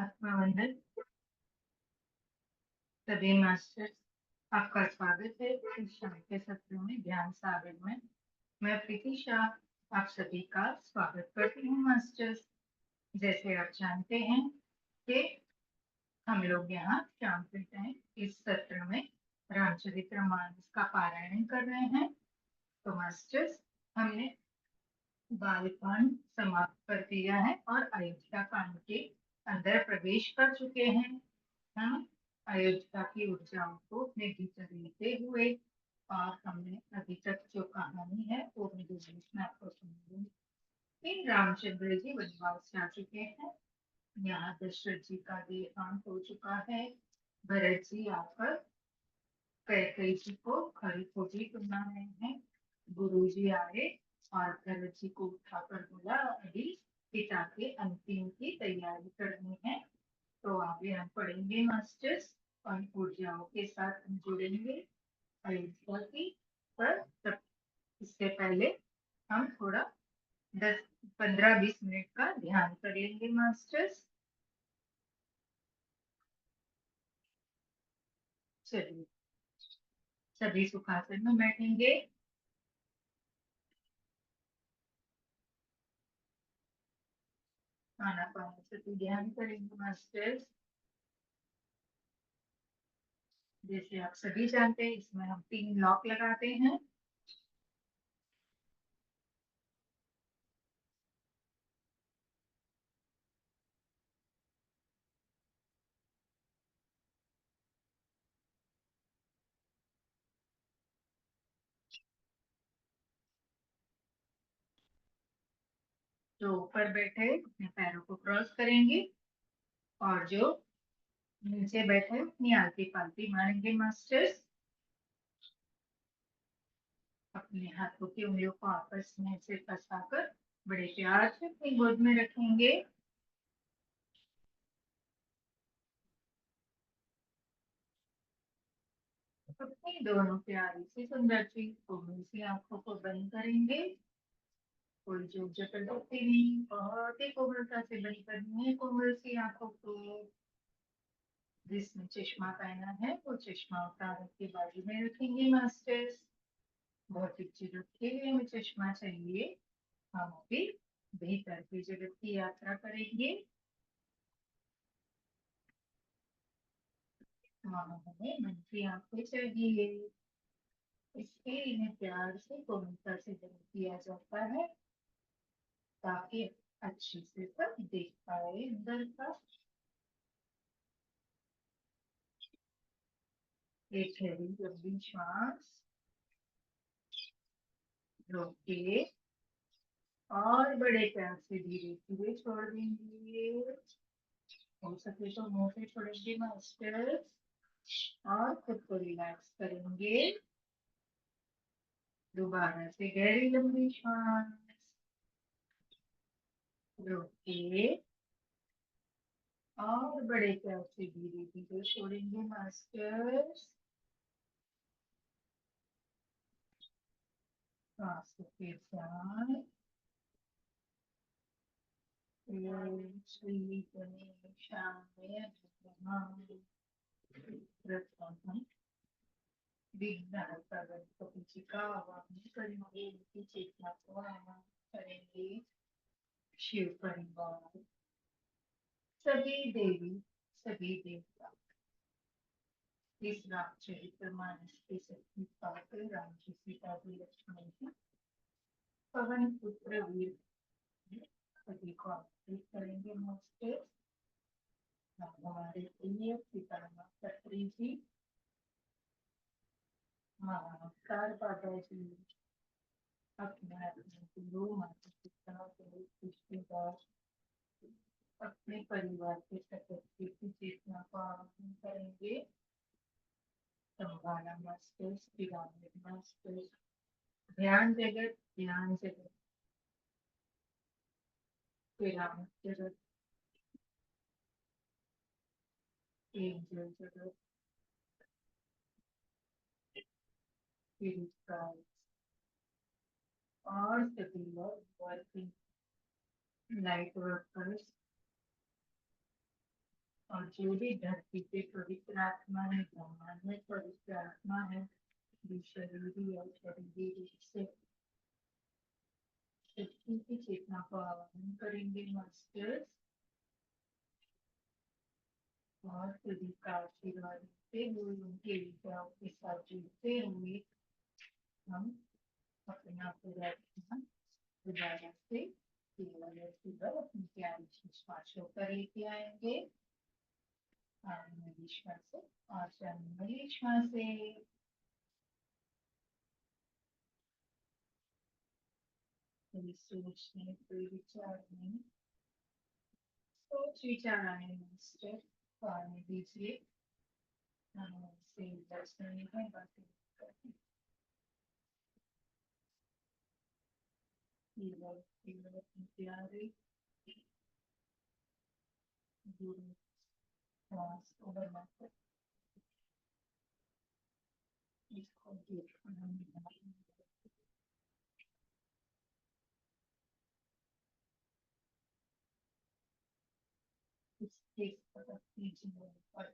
आत्मवंदन। सभी मास्टर्स, आपका स्वागत है इस शाम के सत्र में ध्यान सागर में। मैं प्रीति शाह आप सभी का स्वागत करती हूँ मास्टर्स। जैसे आप जानते हैं कि हम लोग यहाँ शाम के टाइम इस सत्र में रामचरितमानस का पारायण कर रहे हैं। तो मास्टर्स, हमने बालकांड समाप्त कर दिया है और अयोध्या कांड के अंदर प्रवेश कर चुके हैं। हम अयोध्या की ऊर्जाओं को अपने भीतर लेते हुए और हमने अभी तक जो कहानी है वो मैं आपको सुनाऊंगी। रामचंद्र जी वनवास जा चुके हैं। यहाँ दशरथ जी का देहांत हो चुका है। भरत जी आकर कैकेयी जी को खरी खोटी सुना रहे हैं। गुरु जी आए और भरत जी को उठाकर बोला अभी पिता के अंतिम की तैयारी करनी है। तो आगे हम पढ़ेंगे मास्टर्स और ऊर्जाओं के साथ हम जुड़ेंगे अयोध्या की। पर तब इससे पहले हम थोड़ा 10-15-20 मिनट का ध्यान कर लेंगे मास्टर्स। चलिए, सभी सुखासन में बैठेंगे। खाना पाने से तो ध्यान करेंगे मास्टर्स। जैसे आप सभी जानते हैं इसमें हम 3 लॉक लगाते हैं। जो ऊपर बैठे अपने पैरों को क्रॉस करेंगे और जो नीचे बैठे अपनी आलती पालती मारेंगे मास्टर्स। अपने हाथों की उंगलियों को आपस में से फंसाकर बड़े प्यार से अपनी गोद में रखेंगे। अपनी दोनों प्यारी सी सुंदर सी कोमल सी आंखों को बंद करेंगे। कोई जो जबरदस्ती नहीं, बहुत ही कोमलता से बंद करनी है कोमल सी आंखों को। जिसने चश्मा पहना है वो चश्मा उतार के बाजू में रखेंगे मास्टर्स। भौतिक जगत के लिए हमें चश्मा चाहिए। हम अभी भीतर की जगत की यात्रा करेंगे। वहां हमें मन की आंखें चाहिए। इसके इन्हें प्यार से कोमलता से बंद किया जाता है ताकि अच्छे से सब देख पाए अंदर का। एक गहरी लंबी श्वास रोके और बड़े प्यार से धीरे धीरे छोड़ देंगे। हो सके तो मुंह से छोड़ेंगे मास्टर और खुद को रिलैक्स करेंगे। दोबारा से गहरी लंबी श्वास रोके और बड़े प्यार से धीरे धीरे छोड़ेंगे मास्टर्स। सांस को फिर जाए। श्री गणेश विघ्नहर्ता गणपति जी का आवाहन करेंगे। उनकी चेतना को आवाहन करेंगे। शिव परिवार, सभी देवी, सभी देवता इस रामचरितमानस के शक्ति पाकर राम जी, सीता जी, लक्ष्मण जी, पवन पुत्र वीर सभी को आमंत्रित करेंगे मास्टर। हमारे प्रिय पितामह खत्री जी, नमस्कार बाबा जी, अपने अपने गुरु माता पिता के रिश्तेदार अपने परिवार के सदस्य की चेतना को आवाहन करेंगे। संभाला मास्टर, पिरामिड मास्टर, ध्यान जगत, ध्यान जगत, पिरामिड जगत, एंजल जगत, स्पिरिट गाइड और सभी लोग वर्किंग लाइट वर्कर्स और जो भी धरती पे पवित्र आत्मा है, ब्रह्मांड में पवित्र आत्मा है, जो शरीरी और शरीरी रूप से शक्ति की चेतना को आवाहन करेंगे मास्टर्स, और सभी का आशीर्वाद देते हुए उनके विचारों के साथ जुड़ते हुए हम अपना पूरा दोबारा से अपनी प्यारी विश्वासों पर लेके आएंगे। विश्वास से और विश्वास से कोई सोच नहीं, कोई विचार नहीं, सोच विचार आने मास्टर आने दीजिए। से दर्शन है बातें प्यारे गुरु श्वास को बनाकर इसको देखना इसके तरफ कीजिए और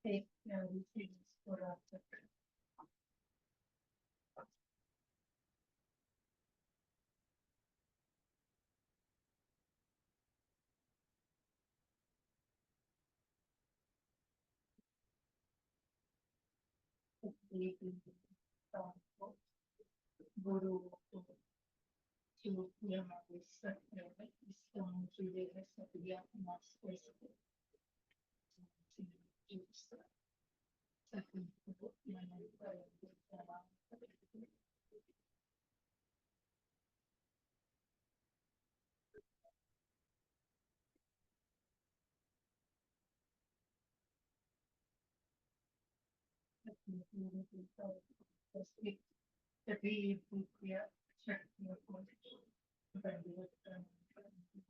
एक प्यारी सी मुस्कुराहट गुरु को जो भी हमारे सत्य है इसको मुझे सत्या मास्टर से सभी को मन करेंगे प्रणाम करेंगे। सभी दिव्य शक्तियों को दंडवत प्रणाम करेंगे।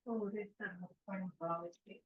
पूरे समर्पण भाव से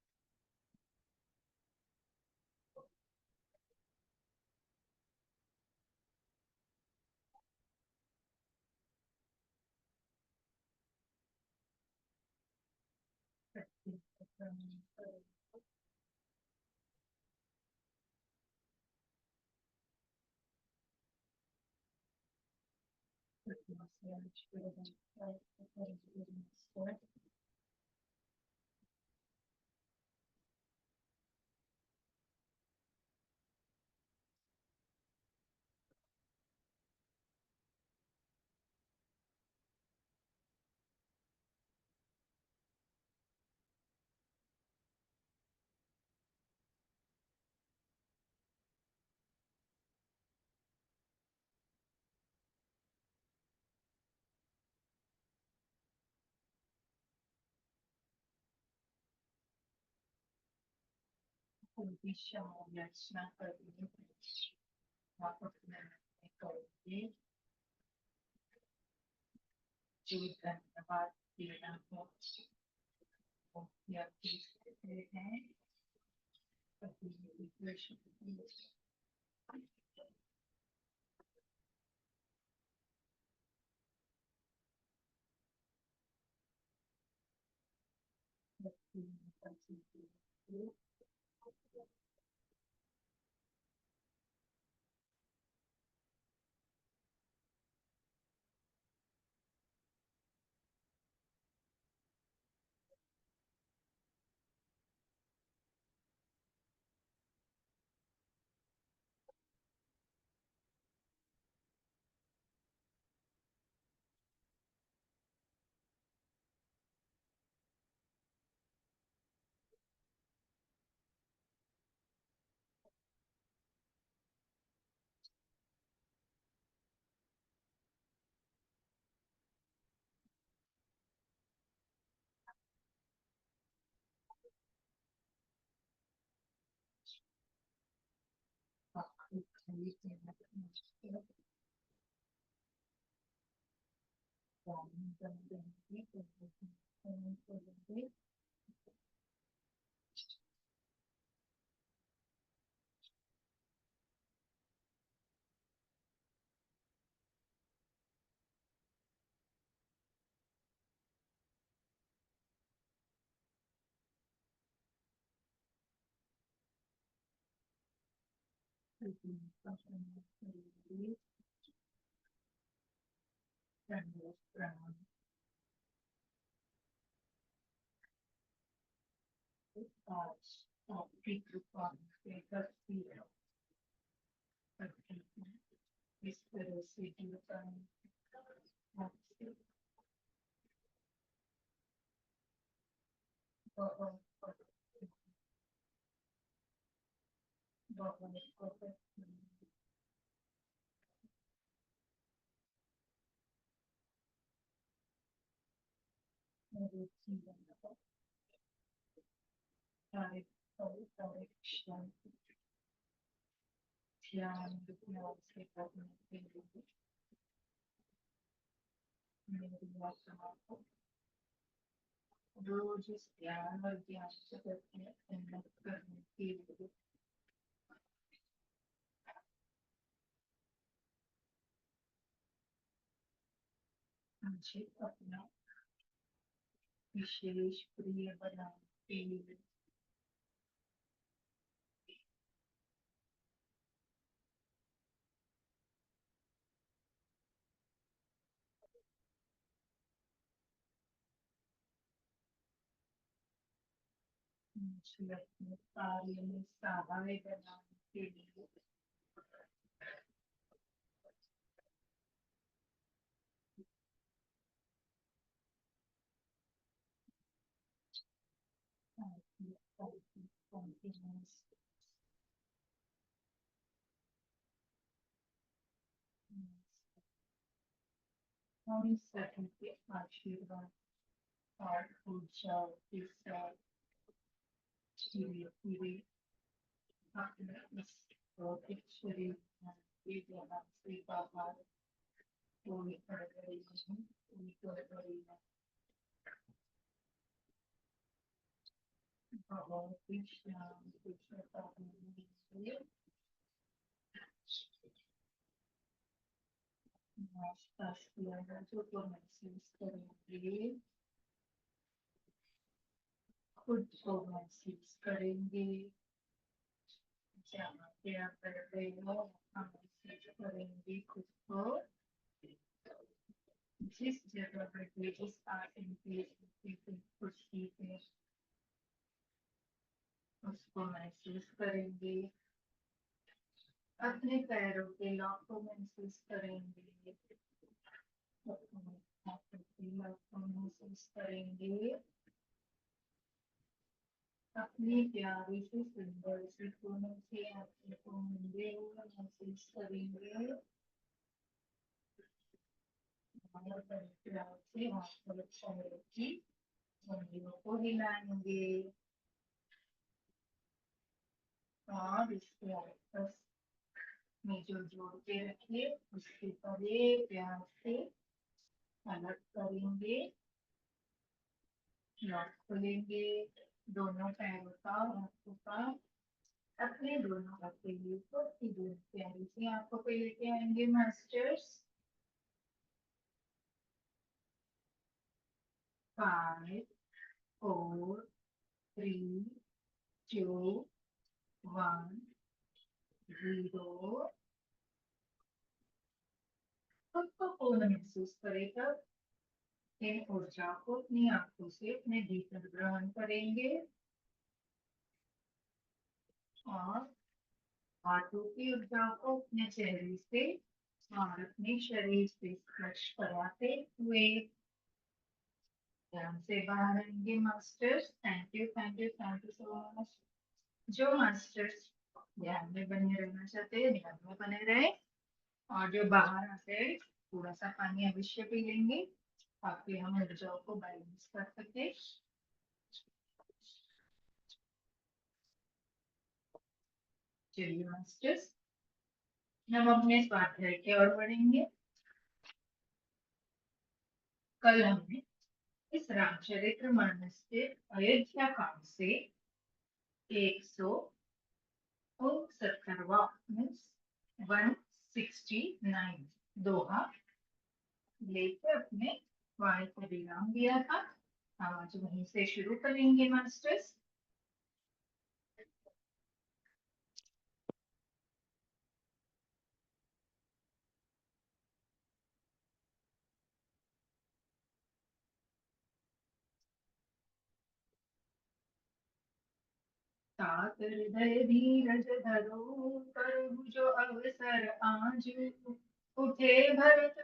खुद को महसूस करेंगे। जहाँ पे आप बैठे हो वहाँ महसूस करेंगे खुद को। जिस जगह बैठे, जिस आसन पे, कुर्सी पे, उसको महसूस करेंगे। अपने पैरों के लॉक को महसूस करेंगे। अपने हाथों के लॉक को महसूस करेंगे। अपनी प्यारी से सुंदर से कोनों से आंखों को मूंदे हुए महसूस करेंगे। और प्यार से हाथ और पैरों की उंगलियों को हिलाएंगे और इसके आपस में जो जोड़ के रखिए उसके परे प्यार से अलग करेंगे। लॉक खोलेंगे दोनों पैरों का और हाथों का। अपने दोनों हथेलियों को दोनों प्यारी सी आंखों पे लेके आएंगे मास्टर्स। 5 4 3 2 1 0। खुद को पूर्ण महसूस करेगा। इन ऊर्जा को अपनी आंखों से अपने भीतर ग्रहण करेंगे और हाथों की ऊर्जा को अपने चेहरे से और अपने शरीर से स्पर्श कराते हुए ध्यान से बाहर आएंगे masters. Thank you thank you thank you so much. जो मास्टर्स ध्यान में बने रहना चाहते हैं ध्यान में बने रहे और जो बाहर आते हैं थोड़ा सा पानी अवश्य पी लेंगे ताकि हम ऊर्जाओं को बैलेंस कर सके। चलिए मास्टर्स हम अपने स्वाध्याय की ओर बढ़ेंगे। कल हमने इस रामचरित्र मानस के अयोध्या कांड से 169 मीन्स 169 दोहा लेकर अपने वाणी को विराम दिया था। आज वहीं से शुरू करेंगे मास्टर्स। तात हृदय धीरज धरो करहु जो अवसर आजू। उठे भरत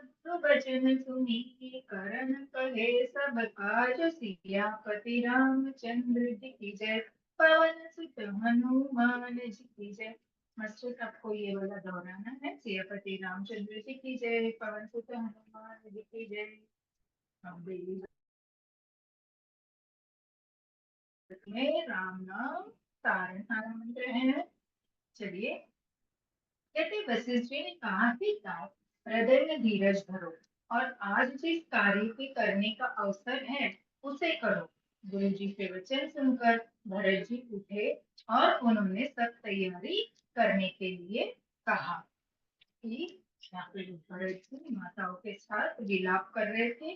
बचन सुनी करन कहे सब काज सियापति रामचंद्र जी की जय। पवन सुत हनुमान जी की जय। मास्टर आपको ये वाला दोहराना है। सियापति रामचंद्र जी की जय, पवन सुत हनुमान जी की जय। हम डेली में राम नाम तारण मंत्र है। चलिए कहते वशिष्ठ जी ने कहा कि तात हृदय में धीरज धरो और आज जिस कार्य के करने का अवसर है उसे करो। गुरु जी के वचन सुनकर भरत जी उठे और उन्होंने सब तैयारी करने के लिए कहा कि यहाँ पे भरत जी माताओं के साथ विलाप कर रहे थे।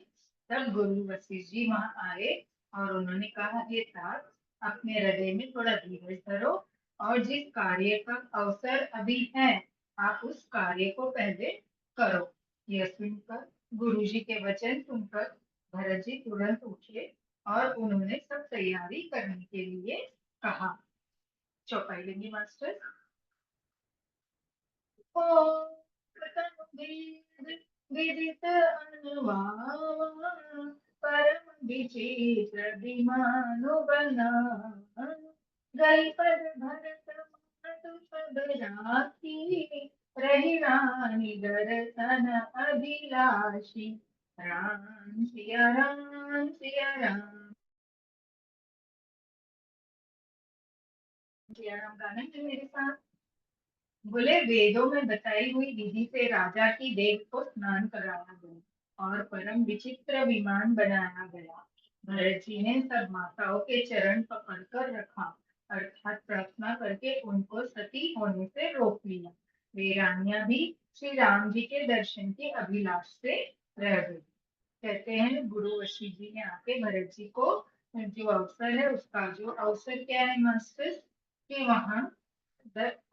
तब गुरु वशिष्ठ जी वहां आए और उन्होंने कहा ये तात अपने हृदय में थोड़ा धीरज धरो और जिस कार्य का अवसर अभी है आप उस कार्य को पहले करो। यह सुनकर गुरु जी के वचन सुनकर भरत जी तुरंत उठे और उन्होंने सब तैयारी करने के लिए कहा। चौपाई लेंगे मास्टर। ओ विदित अनुभावा परम विचित्र विमानो बना गई पद भरत मातु सब राखी रही रानी दर्शन अभिलाषी। राम सिया राम सिया राम सिया राम गाना है मेरे साथ। बोले वेदों में बताई हुई विधि से राजा की देव को स्नान कराया गया और परम विचित्र विमान बनाया गया। भरत जी ने सब माताओं के चरण पकड़कर रखा अर्थात प्रार्थना करके उनको सती होने से रोक लिया। वे रानियां भी श्री राम जी के दर्शन की अभिलाष से रह गई। कहते हैं गुरु वशिष्ठ जी ने आके भरत जी को जो अवसर है उसका जो अवसर क्या है मास्टर्स कि वहाँ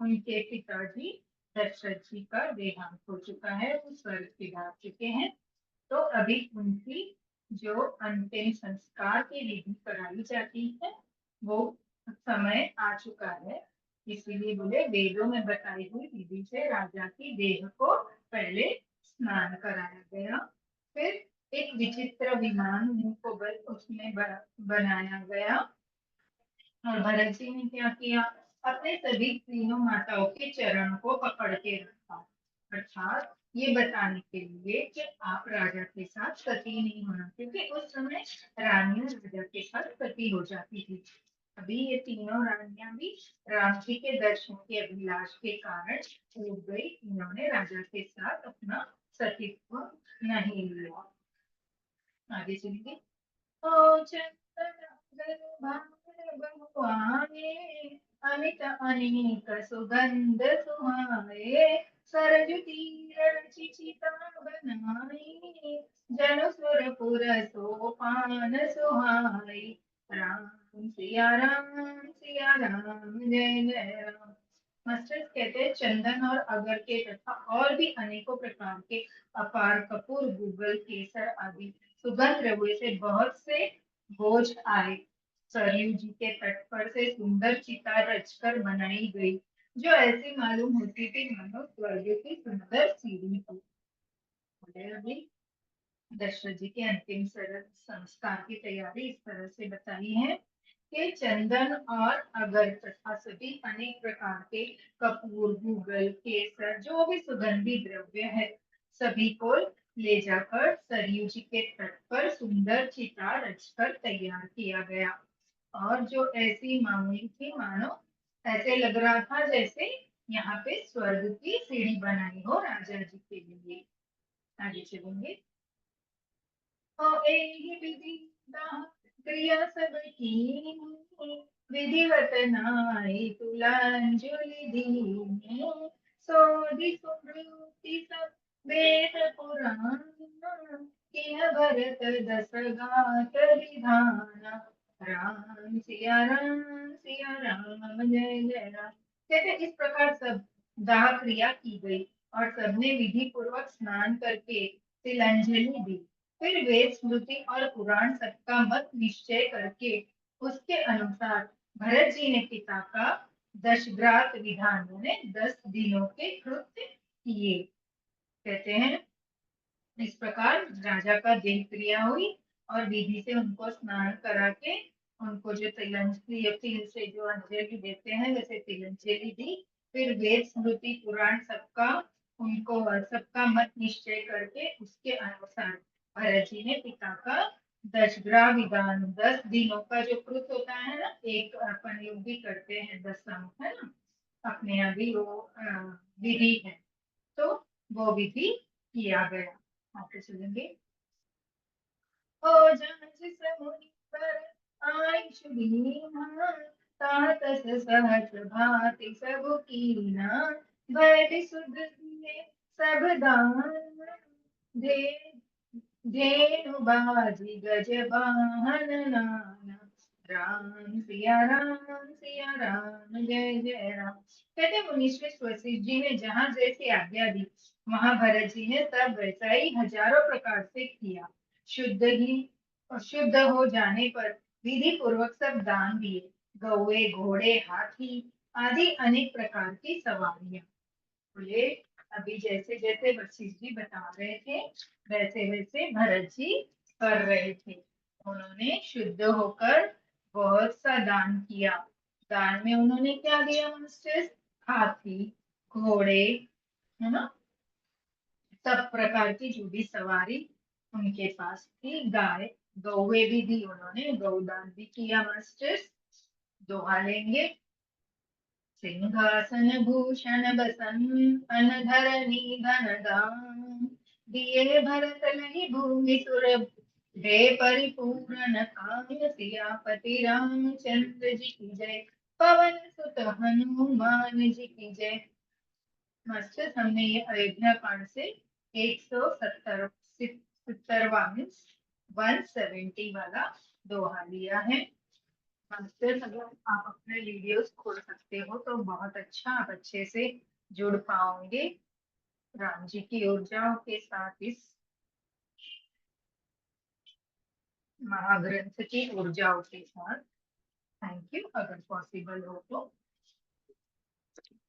उनके पिताजी दशरथ जी का देहांत हो चुका है, वो स्वर्ग सिधार चुके हैं। तो अभी उनकी जो अंतिम संस्कार की विधि कराई जाती है वो समय आ चुका है। इसीलिए बोले वेदों में बताई हुई विधि से राजा की देह को पहले स्नान कराया गया, फिर एक विचित्र विमान उनको उसमें बनाया गया। और भरत जी ने क्या किया, अपने सभी तीनों माताओं के चरण को पकड़ के रखा, अर्थात ये बताने के लिए कि आप राजा के साथ सती नहीं होना, क्योंकि उस समय रानियां राजा के साथ सती हो जाती थी। अभी ये तीनों रानियां भी राम जी के दर्शन के अभिलाष के कारण रुक गई, इन्होंने राजा के साथ अपना सतीत्व नहीं लिया। आगे चलिए। ओ चंदन भगवाने अमित अनेक सुगंध सुहाए, सरजु तीरण चिचिता बनाई, जन सुरपुर सोपान सुहाई। राम सिया राम जय जय राम। मास्टर्स कहते हैं चंदन और अगर के तथा और भी अनेकों प्रकार के अपार कपूर गूगल केसर आदि सुगंध द्रव्य से बहुत से भोज आए। सरयू जी के तट पर से सुंदर चिता रचकर बनाई गई, जो ऐसी मालूम होती थी मानो स्वर्ग की सुंदर सीढ़ी हो। अभी दशरथ जी के अंतिम संस्कार की तैयारी इस तरह से बताई है कि चंदन और अगर तथा सभी अनेक प्रकार के कपूर गूगल केसर जो भी सुगंधी द्रव्य है सभी को ले जाकर सरयू जी के तट पर सुंदर चिता रचकर तैयार किया गया। और जो ऐसी मामूली थी मानो ऐसे लग रहा था जैसे यहाँ पे स्वर्ग की सीढ़ी बनाई हो राजा जी के लिए। आगे चलेंगे। एहि विधि क्रिया सब कीनी, विधिवत नाई तुलांजलि दीनी, सोधि सुमृति सब वेद पुराण, किह भरत दस गात विधान। सिया राम जय जय राम। कहते इस प्रकार सब दाह क्रिया की गई और सबने विधि पूर्वक स्नान करके तिलंजलि दी। फिर वेद स्मृति और पुराण सबका मत निश्चय करके उसके अनुसार भरत जी ने पिता का दशग्रात विधान ने 10 दिनों के कृत्य किए। कहते हैं इस प्रकार राजा का देह क्रिया हुई और विधि से उनको स्नान करा के उनको जो तिलंजलि या तिल से जो अंजलि देते हैं वैसे तिलंजलि दी। फिर वेद स्मृति पुराण सबका उनको सबका मत निश्चय करके उसके अनुसार भरत जी ने पिता का दशग्रा विधान 10 दिनों का जो कृत होता है ना, एक अपन लोग भी करते हैं 10 है ना, अपने यहाँ भी वो विधि है, तो वो विधि किया गया। आगे चलेंगे। ओ जहाज समुनि पर आयुष दीना, तात सहज भांति सब कीना, भय विसुध दिए सब दान, दे धेनु बाजी गज वाहन नाना। सिया राम जय जय राम। कहते मुनीश्वर वशिष्ठ जी ने जहाँ जैसी आज्ञा दी वहां भरत जी ने सब वैसा ही हजारों प्रकार से किया। शुद्ध ही शुद्ध हो जाने पर विधि पूर्वक सब दान दिए, गौए घोड़े हाथी आदि अनेक प्रकार की सवारियां। बोले अभी जैसे जैसे वशिष्ठ जी बता रहे थे वैसे वैसे भरत जी कर रहे थे। उन्होंने शुद्ध होकर बहुत सा दान किया। दान में उन्होंने क्या दिया मास्टर्स? हाथी घोड़े, है ना, सब प्रकार की जो भी सवारी उनके पास थी, गाय गौवे भी दी उन्होंने, गौदान भी किया मास्टर्स। दोहा लेंगे। सिंहासन भूषण बसन अनधरनी धन दान, दिए भरत लही भूमि सुर दे परिपूर्ण काम। सियापति रामचंद्र जी की जय, पवन सुत हनुमान जी की जय। मास्टर्स हमने ये अयोध्या कांड से 170 मीन्स 170 वाला दोहा लिया है। मास्टर्स, अगर आप अपने वीडियोस खोल सकते हो तो बहुत अच्छा, आप अच्छे से जुड़ पाओगे राम जी की ऊर्जाओं के साथ, इस महाग्रंथ की ऊर्जाओं के साथ। Thank you. अगर पॉसिबल हो तो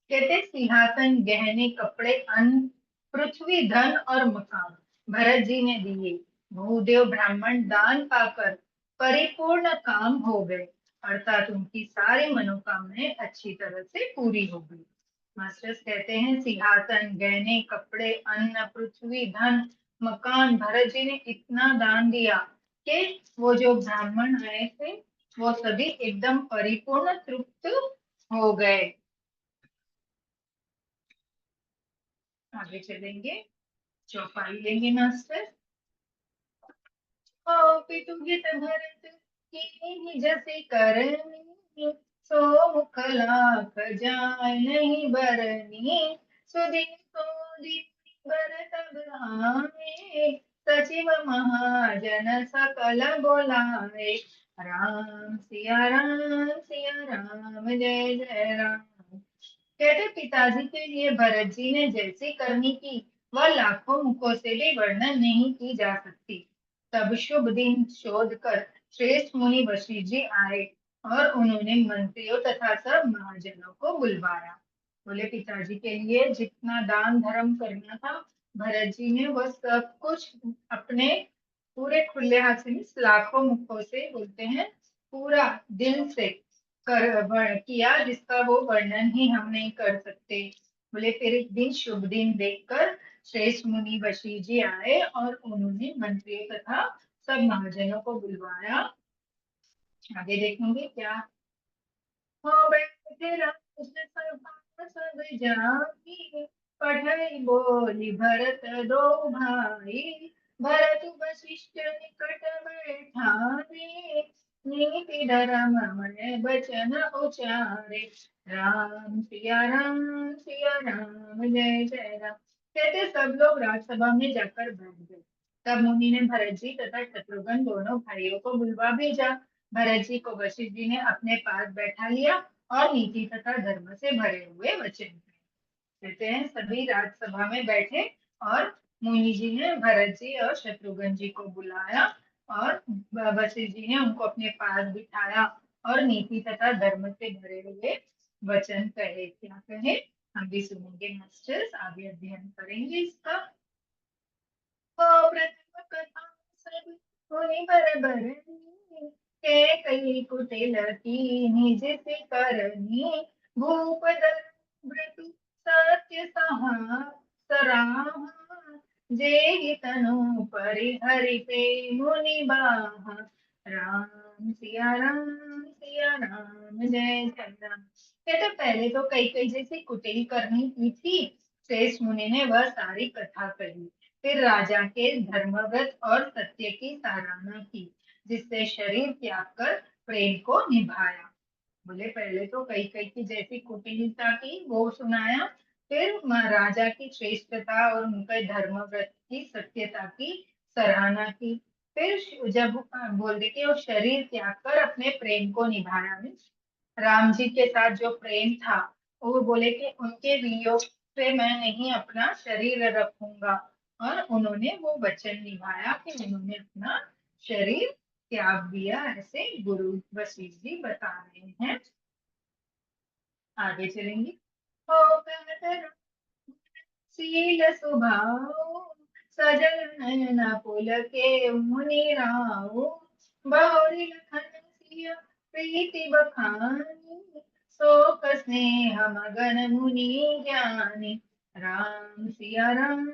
कहते, सिंहासन गहने कपड़े अन्न पृथ्वी धन और मकान भरत जी ने दिए, भूदेव ब्राह्मण दान पाकर परिपूर्ण काम हो गए, अर्थात उनकी सारी मनोकामनाएं अच्छी तरह से पूरी हो गई। मास्टर्स कहते हैं, सिंहासन गहने कपड़े अन्न पृथ्वी धन मकान भरत जी ने इतना दान दिया कि वो जो ब्राह्मण आए थे वो सभी एकदम परिपूर्ण तृप्त हो गए। आगे चलेंगे, चौपाई लेंगे मास्टर। ओ पितुहित भरत की जैसे करनी, सो मुख लाख जाय नहीं बरनी, सुदीन को दीन भरत भावे, सचिव महाजन सकल बोलाए, राम सिया राम सिया राम जय जय राम। कहते, पिताजी के लिए भरत जी ने जैसी करनी की वह लाखों मुखों से भी वर्णन नहीं की जा सकती। तब शुभ दिन शोध कर श्रेष्ठ मुनि वशिष्ठ जी आए और उन्होंने मंत्रियों तथा सब महाजनों को बुलवाया। बोले, पिताजी के लिए जितना दान धर्म करना था भरत जी ने वह सब कुछ अपने पूरे खुले हाथ से, लाखों मुखों से बोलते हैं, पूरा दिल से किया, जिसका वो वर्णन ही हम नहीं कर सकते। बोले, फिर एक दिन शुभ दिन देखकर श्रेष्ठ मुनि वशिष्ठ जी आए और उन्होंने मंत्रियों तथा सब महाजनों को बुलवाया। आगे देखेंगे क्या हो। बैठे रामकृष्ण सभा सब जानी, पढ़ई बोली भरत दो भाई, भरत वशिष्ठ निकट बैठाने, नीति धर्म मन बचन उचारे, राम सिया राम जय जय राम। कहते, सब लोग राजसभा में जाकर बैठ गए। तब मुनि ने भरत जी तथा शत्रुघ्न दोनों भाइयों को बुलवा भेजा। भरत जी को वशिष्ठ जी ने अपने पास बैठा लिया और नीति तथा धर्म से भरे हुए वचन कहे। कहते हैं, सभी राजसभा में बैठे और मुनि जी ने भरत जी और शत्रुघ्न जी को बुलाया और वशिष्ठ जी ने उनको अपने पास बिठाया और नीति तथा धर्म से भरे हुए वचन कहे। क्या कहे, हम भी सुनेंगे मास्टर्स, आगे अध्ययन करेंगे इसका। प्रथम कथा सब होनी बराबर, के कई कुटिल की निज से करनी, भूप व्रतु सत्य सहा सराहा, जे तनु परिहरि पे मुनि बाहा, राम सिया राम जय जय राम। कहते, पहले तो कई कई जैसी कुटिल करनी की थी। श्रेष्ठ मुनि ने वह सारी कथा कही। फिर राजा के धर्मव्रत और सत्य की सराहना की, जिससे शरीर त्याग कर प्रेम को निभाया। बोले, पहले तो कई कई की जैसी कुटिलता की वो सुनाया, फिर राजा की श्रेष्ठता और उनके धर्मव्रत की सत्यता की सराहना की। फिर जब बोल दे कि वो शरीर त्याग कर अपने प्रेम को निभाया, मीन्स राम जी के साथ जो प्रेम था, वो बोले कि उनके वियोग से मैं नहीं अपना शरीर रखूंगा, और उन्होंने वो वचन निभाया कि उन्होंने अपना शरीर त्याग दिया, ऐसे गुरु वशिष्ठ जी बता रहे हैं। आगे चलेंगे। हो कहत शील स्वभाव, सजल नयन पुलके मुनि राव, बहुरी लखन सिय प्रीति बखानी, शोक स्नेह मगन मुनि ज्ञानी, राम सिया राम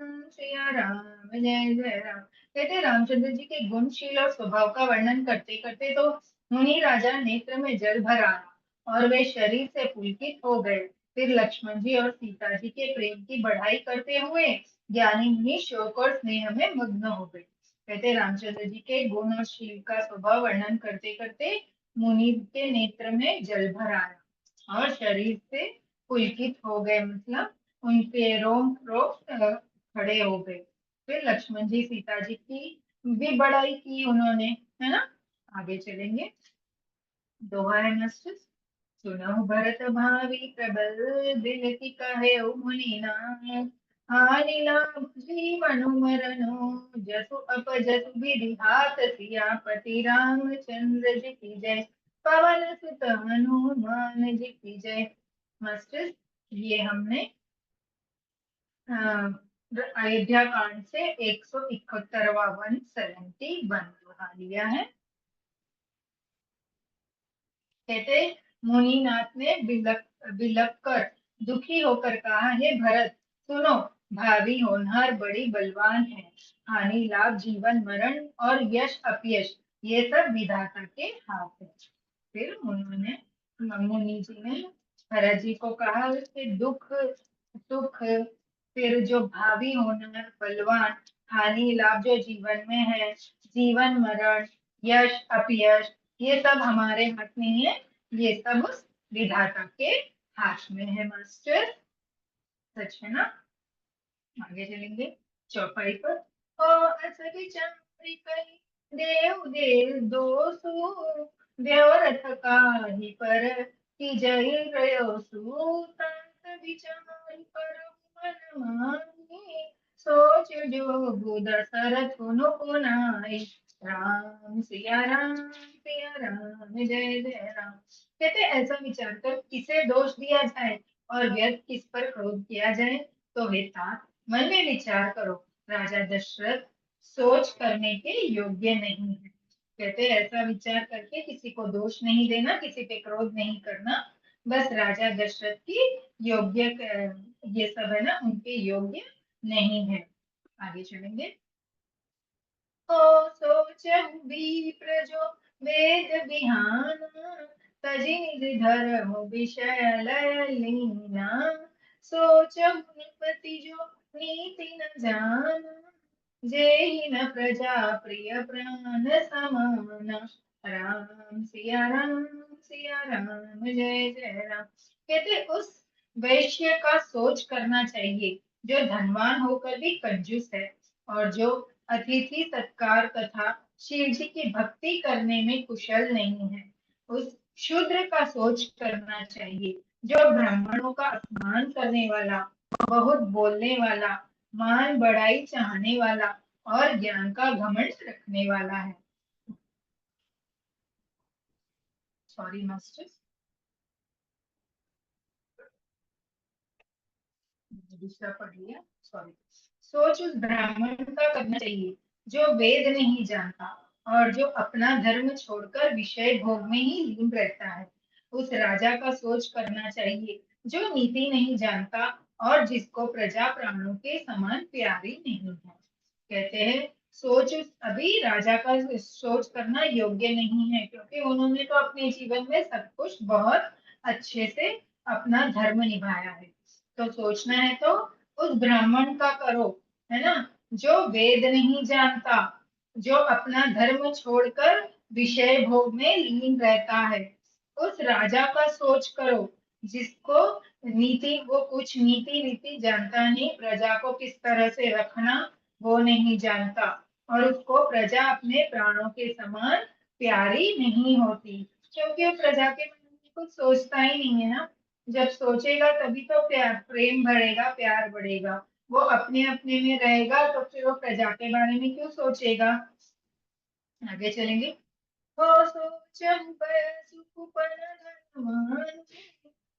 जय जय राम। कहते, रामचंद्र जी के गुणशील और स्वभाव का वर्णन करते करते तो मुनि राजा नेत्र में जल भर आया और वे शरीर से पुलकित हो गए। फिर लक्ष्मण जी और सीता जी के प्रेम की बढ़ाई करते हुए ज्ञानी मुनि शोक और स्नेह में मग्न हो गए। कहते, रामचंद्र जी के गुण और शील का स्वभाव वर्णन करते करते मुनि के नेत्र में जल भर आया और शरीर से पुलकित हो गए, मतलब उनके रोम रोम खड़े हो गए। फिर लक्ष्मण जी सीता जी की भी बड़ाई की उन्होंने, है ना। आगे चलेंगे। दोहा है मास्टर्स। सुनहु भरत भावी प्रबल, दिल की कहे मुनि नाथ। हानि लाभ जीवन मरनो, जसु अपजसु विधि हाथ। सियापति रामचंद्र जी की जय, पवन सुत हनुमान जी की जय। मास्टर्स, ये हमने अयोध्या कांड से 171वां 171 दोहा लिया है। कहते मुनिनाथ ने बिलक कर दुखी होकर कहा, हे भरत सुनो, भावी होनहार बड़ी बलवान है। हानि लाभ जीवन मरण और यश अपयश ये सब विधाता के हाथ है। फिर उन्होंने मुनि जी ने भरत जी को कहा कि दुख सुख, फिर जो भावी होनहार बलवान, हानि लाभ जो जीवन में है, जीवन मरण, यश अपयश ये सब हमारे हाथ में है, ये सब उस विधाता के हाथ में है मास्टर। सच है ना। आगे चलेंगे चौपाई पर। और सभी चमड़ी कही, देव देव दोसु, देवरथ काहि पर की जय रयो सूत विचार पर मन मानी। सोच जो दशरथ नु नाई, राम सिया राम सिया राम जय जय राम। कहते ऐसा विचार कर किसे दोष दिया जाए और व्यर्थ किस पर क्रोध किया जाए। तो हे तात, मन में विचार करो, राजा दशरथ सोच करने के योग्य नहीं है। कहते ऐसा विचार करके किसी को दोष नहीं देना, किसी पे क्रोध नहीं करना, बस राजा दशरथ की योग्य ये सब है ना, उनके योग्य नहीं है। आगे चलेंगे। ओ सोचहु विप्र जो वेद विहान, तजि निज धर्म विषय लय लीना। सोचहु नृपति जो नीति न जान, जेहि न प्रजा प्रिय प्राण समाना। राम सिया राम जय जय राम। कहते उस वैश्य का सोच करना चाहिए जो धनवान होकर भी कंजूस है, और जो अतिथि सत्कार तथा शिव जी की भक्ति करने में कुशल नहीं है। उस शूद्र का सोच करना चाहिए जो ब्राह्मणों का अपमान करने वाला, बहुत बोलने वाला, मान बढ़ाई चाहने वाला और ज्ञान का घमंड रखने वाला है। सॉरी मास्टर्स, दूसरा पढ़ लिया, सॉरी। सोच उस ब्राह्मण का करना चाहिए जो वेद नहीं जानता और जो अपना धर्म छोड़कर विषय भोग में ही लीन रहता है। उस राजा का सोच करना चाहिए जो नीति नहीं जानता और जिसको प्रजा प्राणों के समान प्यारी नहीं है। कहते हैं सोच अभी राजा का सोच करना योग्य नहीं है, क्योंकि उन्होंने तो अपने जीवन में सब कुछ बहुत अच्छे से अपना धर्म निभाया है। तो सोचना है तो उस ब्राह्मण का करो, है ना, जो वेद नहीं जानता, जो अपना धर्म छोड़कर विषय भोग में लीन रहता है। उस राजा का सोच करो जिसको नीति, वो कुछ नीति रीति जानता नहीं, प्रजा को किस तरह से रखना वो नहीं जानता, और उसको प्रजा अपने प्राणों के समान प्यारी नहीं होती, क्योंकि वो प्रजा के बारे में कुछ सोचता ही नहीं है ना। जब सोचेगा तभी तो प्यार प्रेम बढ़ेगा, प्यार बढ़ेगा। वो अपने अपने में रहेगा तो फिर वो प्रजा के बारे में क्यों सोचेगा। आगे चलेंगे। हो सोचहु सुकुपन धनवान,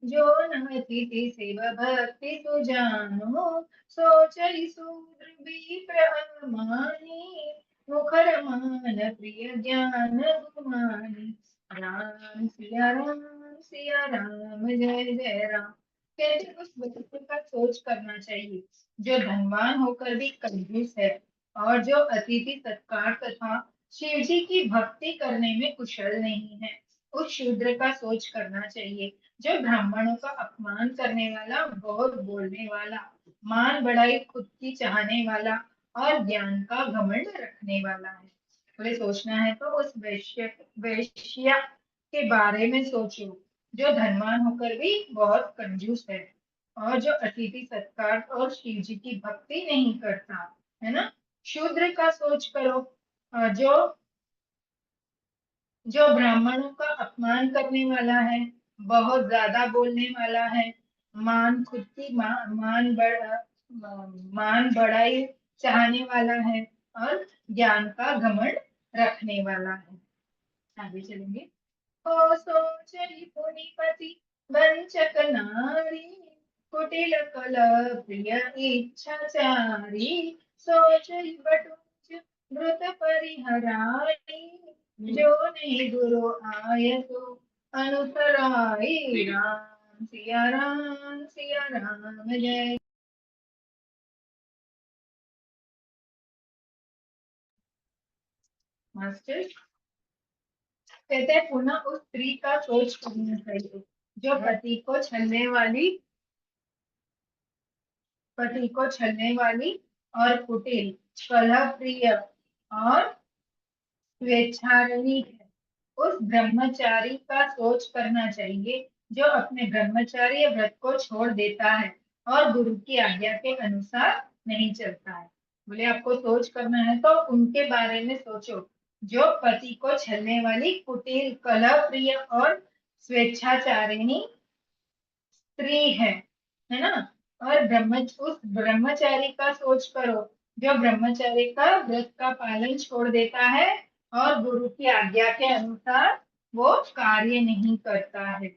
जो न तिथि सेव भक्ति सुजानो। सोचहि शूद्र विप्र अनुमानी, मुखर मान प्रिय ज्ञान गुमानी। राम सिया राम जय जय राम। कहते उस व्यक्ति का सोच करना चाहिए जो धनवान होकर भी कंजूस है, और जो अतिथि सत्कार तथा शिव जी की भक्ति करने में कुशल नहीं है। उस शूद्र का सोच करना चाहिए जो ब्राह्मणों का अपमान करने वाला, बहुत बोलने वाला, मान बढ़ाई खुद की चाहने वाला और ज्ञान का घमंड रखने वाला है। तो सोचना है तो उस वैश्या के बारे में सोचो जो धनवान होकर भी बहुत कंजूस है, और जो अतिथि सत्कार और शिव जी की भक्ति नहीं करता, है ना। शूद्र का सोच करो जो जो ब्राह्मणों का अपमान करने वाला है, बहुत ज्यादा बोलने वाला है, खुद की मान बढ़ाई चाहने वाला है और ज्ञान का घमंड रखने वाला है। आगे चलेंगे। ओ सोचहि पुनिपति वंचक नारी, कुटिल कल प्रिय इच्छाचारी, सोचहि बटुच द्रुत परिहराई, जो नहीं गुरु आय तो अनुसराई। राम सिया राम जय। मास्टर कहते हैं पुनः उस स्त्री का सोच करना चाहिए जो पति को छलने वाली और कुटिल, कलह प्रिय और स्वेच्छारणी है। उस ब्रह्मचारी का सोच करना चाहिए जो अपने ब्रह्मचार्य व्रत को छोड़ देता है और गुरु की आज्ञा के अनुसार नहीं चलता है। बोले आपको सोच करना है तो उनके बारे में सोचो जो पति को छलने वाली, कुटिल, कलह प्रिय और स्वेच्छाचारिणी स्त्री है ना। और उस ब्रह्मचारी का सोच करो जो ब्रह्मचारी का व्रत का पालन छोड़ देता है और गुरु की आज्ञा के अनुसार वो कार्य नहीं करता है।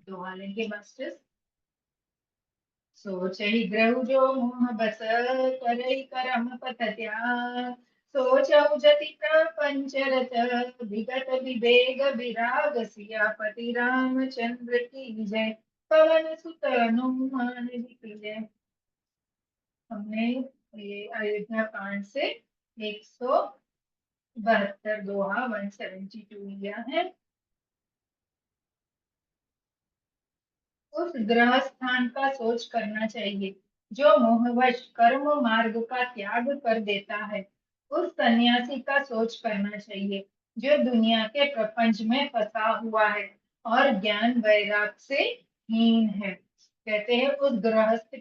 दोहा लेंगे मास्टर्स। सोच ही ग्रहु जो मोह बस, करई करम पथ त्याग, सोचहु जति प्रपंच रच, विगत विवेग विराग, सियापति रामचंद्र की जय, पवन सुत हनुमान जी की जय। हमने ये अयोध्या कांड से 172 दोहा 172 लिया है। उस ग्रह स्थान का सोच करना चाहिए जो मोहवश कर्म मार्ग का त्याग कर देता है। उस सन्यासी का सोच करना चाहिए जो दुनिया के प्रपंच में फंसा हुआ है और ज्ञान वैराग से हीन है। कहते हैं उस गृहस्थ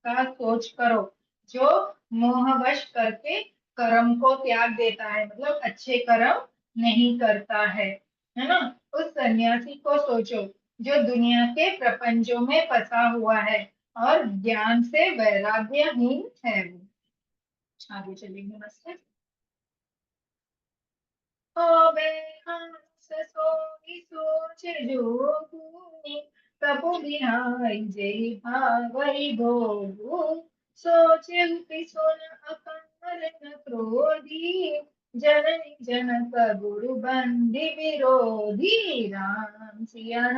का सोच करो जो मोहवश करके कर्म को त्याग देता है, मतलब अच्छे कर्म नहीं करता है ना। उस सन्यासी को सोचो जो दुनिया के प्रपंचों में फंसा हुआ है और ज्ञान से वैराग्यहीन है वो। आगे चलेंगे मास्टर। होवे हंस सोई सोच जोगु, तबु बिहाई जेहि भावई भोगु, सोचे सुन अकन न क्रोधी, जननी जनक गुरु बंदी विरोधी। सिया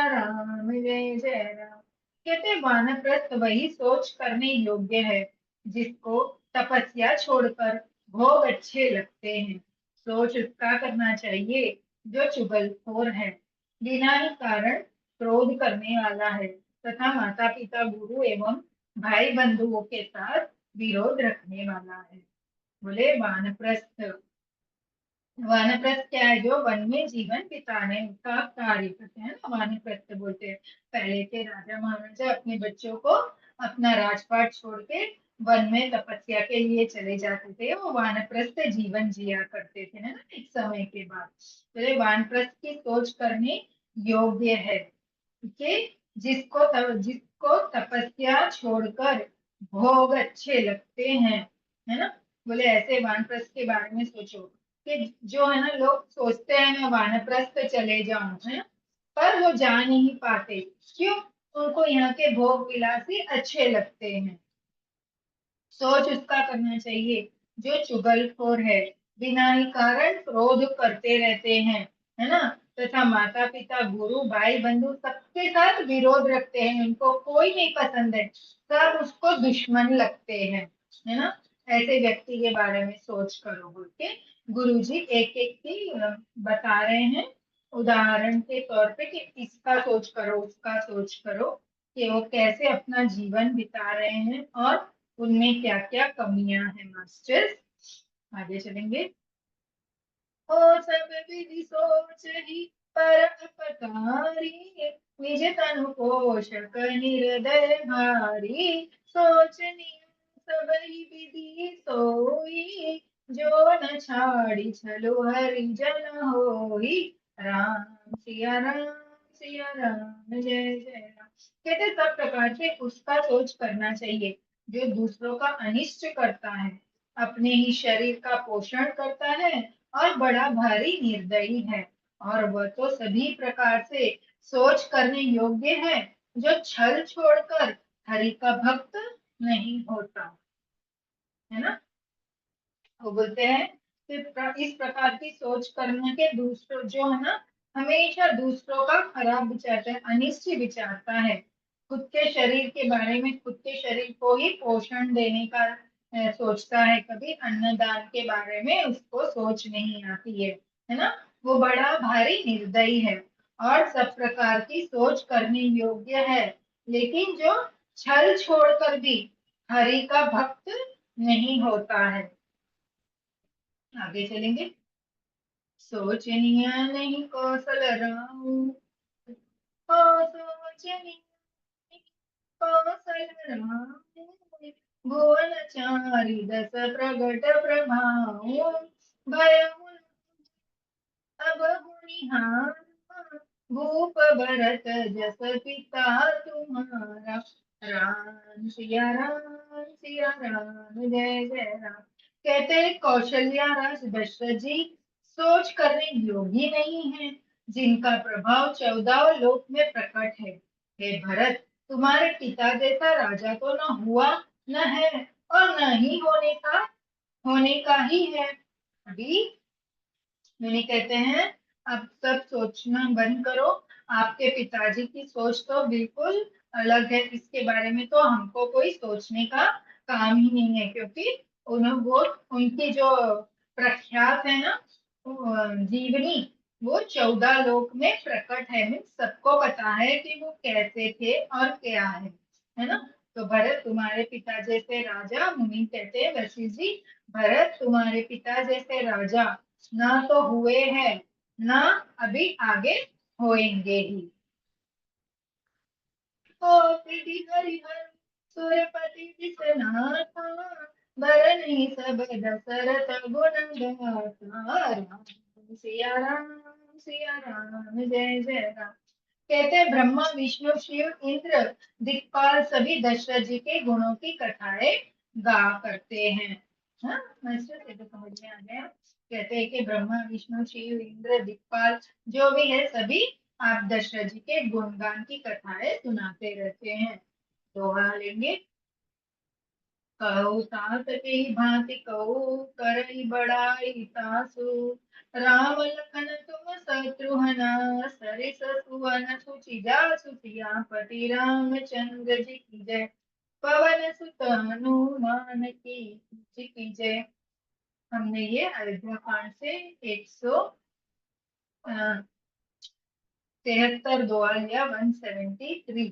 राम जय जय राम। कहते वानप्रस्थ वही सोच करने योग्य है जिसको तपस्या छोड़कर भोग अच्छे लगते हैं। सोच उसका करना चाहिए जो चुगलखोर है, बिना ही कारण क्रोध करने वाला है तथा माता पिता गुरु एवं भाई बंधुओं के साथ विरोध रखने वाला है। बोले वानप्रस्थ। वानप्रस्थ क्या है? जो वन में जीवन बिताने का कार्य करते हैं ना, वानप्रस्थ बोलते हैं। पहले के राजा महाराजा अपने बच्चों को अपना राजपाट छोड़ के वन में तपस्या के लिए चले जाते थे, वो वानप्रस्थ जीवन जिया करते थे ना एक समय के बाद। तो ये वानप्रस्थ की सोच करने योग्य है कि जिसको तपस्या छोड़कर भोग अच्छे लगते हैं, है ना। बोले ऐसे वानप्रस्थ के बारे में सोचो कि जो है ना, लोग सोचते हैं मैं वानप्रस्थ चले जाऊं, है ना, पर वो जा नहीं पाते। क्यों? उनको यहाँ के भोग विलास ही अच्छे लगते हैं। सोच उसका करना चाहिए जो चुगलखोर है, बिना ही कारण क्रोध करते रहते हैं, है ना, तथा माता पिता गुरु भाई बंधु सबके साथ विरोध रखते हैं, उनको कोई नहीं पसंद है, सब उसको दुश्मन लगते हैं, है ना। ऐसे व्यक्ति के बारे में सोच करो बोल के गुरु जी एक एक की बता रहे हैं उदाहरण के तौर पे कि इसका सोच करो उसका सोच करो कि वो कैसे अपना जीवन बिता रहे हैं और उनमें क्या क्या कमियां हैं मास्टर्स। आगे चलेंगे। ओ सब विधि सोच ही पर अपकारी, निज तनु पोषक निर्दय भारी, सोच नियम सब ही विधि सोई, जो न छाड़ी छलो हरिजन होई। राम सिया राम जय जय राम। कहते सब प्रकार से उसका सोच करना चाहिए जो दूसरों का अनिष्ट करता है, अपने ही शरीर का पोषण करता है और बड़ा भारी निर्दयी है। और वह तो सभी प्रकार से सोच करने योग्य है जो छल छोड़कर हरि का भक्त नहीं होता, है ना। वो बोलते हैं कि इस प्रकार की सोच करने के दूसरों जो है ना, हमेशा दूसरों का खराब विचारता है, अनिष्ट विचारता है। खुद के शरीर के बारे में, खुद के शरीर को ही पोषण देने का सोचता है, कभी अन्नदान के बारे में उसको सोच नहीं आती है ना। वो बड़ा भारी निर्दयी है और सब प्रकार की सोच करने योग्य है, लेकिन जो छल छोड़कर भी हरि का भक्त नहीं होता है। आगे चलेंगे। सोचनिया नहीं कौशल राम, ओ सोचनिया नहीं कौशल राम। भुवन चारि दस प्रगट प्रभाव, भय अब गुणिहार। भूप भरत जस पिता तुम्हारा। राम जय जय राम। कहते हैं कौशल्या राज दशरथ जी सोच करने योग्य नहीं है, जिनका प्रभाव 14 लोक में प्रकट है। हे भरत, तुम्हारे पिता जैसा राजा तो न हुआ, न है, और न ही होने का ही है। अभी मुनि कहते हैं अब सब सोचना बंद करो। आपके पिताजी की सोच तो बिल्कुल अलग है, इसके बारे में तो हमको कोई सोचने का काम ही नहीं है, क्योंकि वो उनकी जो प्रख्यात है ना, जीवनी, वो 14 लोक में प्रकट है। मीन्स सबको पता है कि वो कैसे थे और क्या है ना। तो भरत तुम्हारे पिता जैसे राजा, मुनि कहते हैं वशिष्ठ जी, भरत तुम्हारे पिता जैसे राजा ना तो हुए हैं, ना अभी आगे होएंगे ही। ओ प्रीति हरिहर सुरपति विश्वनाथा, भरनी सब दशरथ गुण गाथा। सिया राम जय जय राम। कहते हैं ब्रह्मा विष्णु शिव इंद्र दिक्पाल सभी दशरथ जी के गुणों की कथाएं गा करते हैं। हाँ, मास्टर ये तो समझ में आ गया। कहते हैं कि ब्रह्मा विष्णु शिव इंद्र दिक्पाल जो भी है सभी आप दशरथ जी के गुणगान की कथाएं सुनाते रहते हैं। दोहा लेंगे। कहु तात के भांति कहु करई बड़ाई तासु। राम लखन तुम शत्रुघ्न सरिस सुवन सुचि जासु। सियापति रामचंद्र जी की जय, पवन सुत हनुमान की जय। हमने ये अयोध्या कांड से 173 दुआ लिया, 173।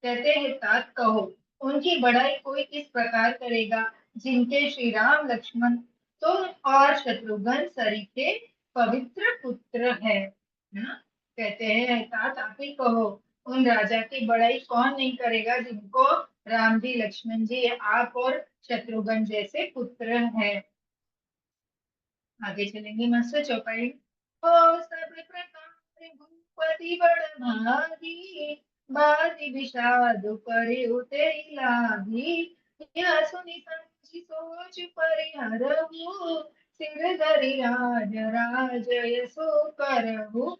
कहते हैं तात कहो, उनकी बड़ाई कोई इस प्रकार करेगा जिनके श्री राम लक्ष्मण तुम और शत्रुघ्न सरीखे पवित्र पुत्र है ना। कहते हैं तात आप ही कहो, उन राजा की बड़ाई कौन नहीं करेगा जिनको राम जी लक्ष्मण जी आप और शत्रुघ्न जैसे पुत्र है। आगे चलेंगे मास्टर चौपाई। ओ सब प्रकार भूपति बड़ भागी, बाजी विषाद करे उते लागी। यह सुनि समझि सोच परिहरहु, सिर धरि राज राज यसो करहु।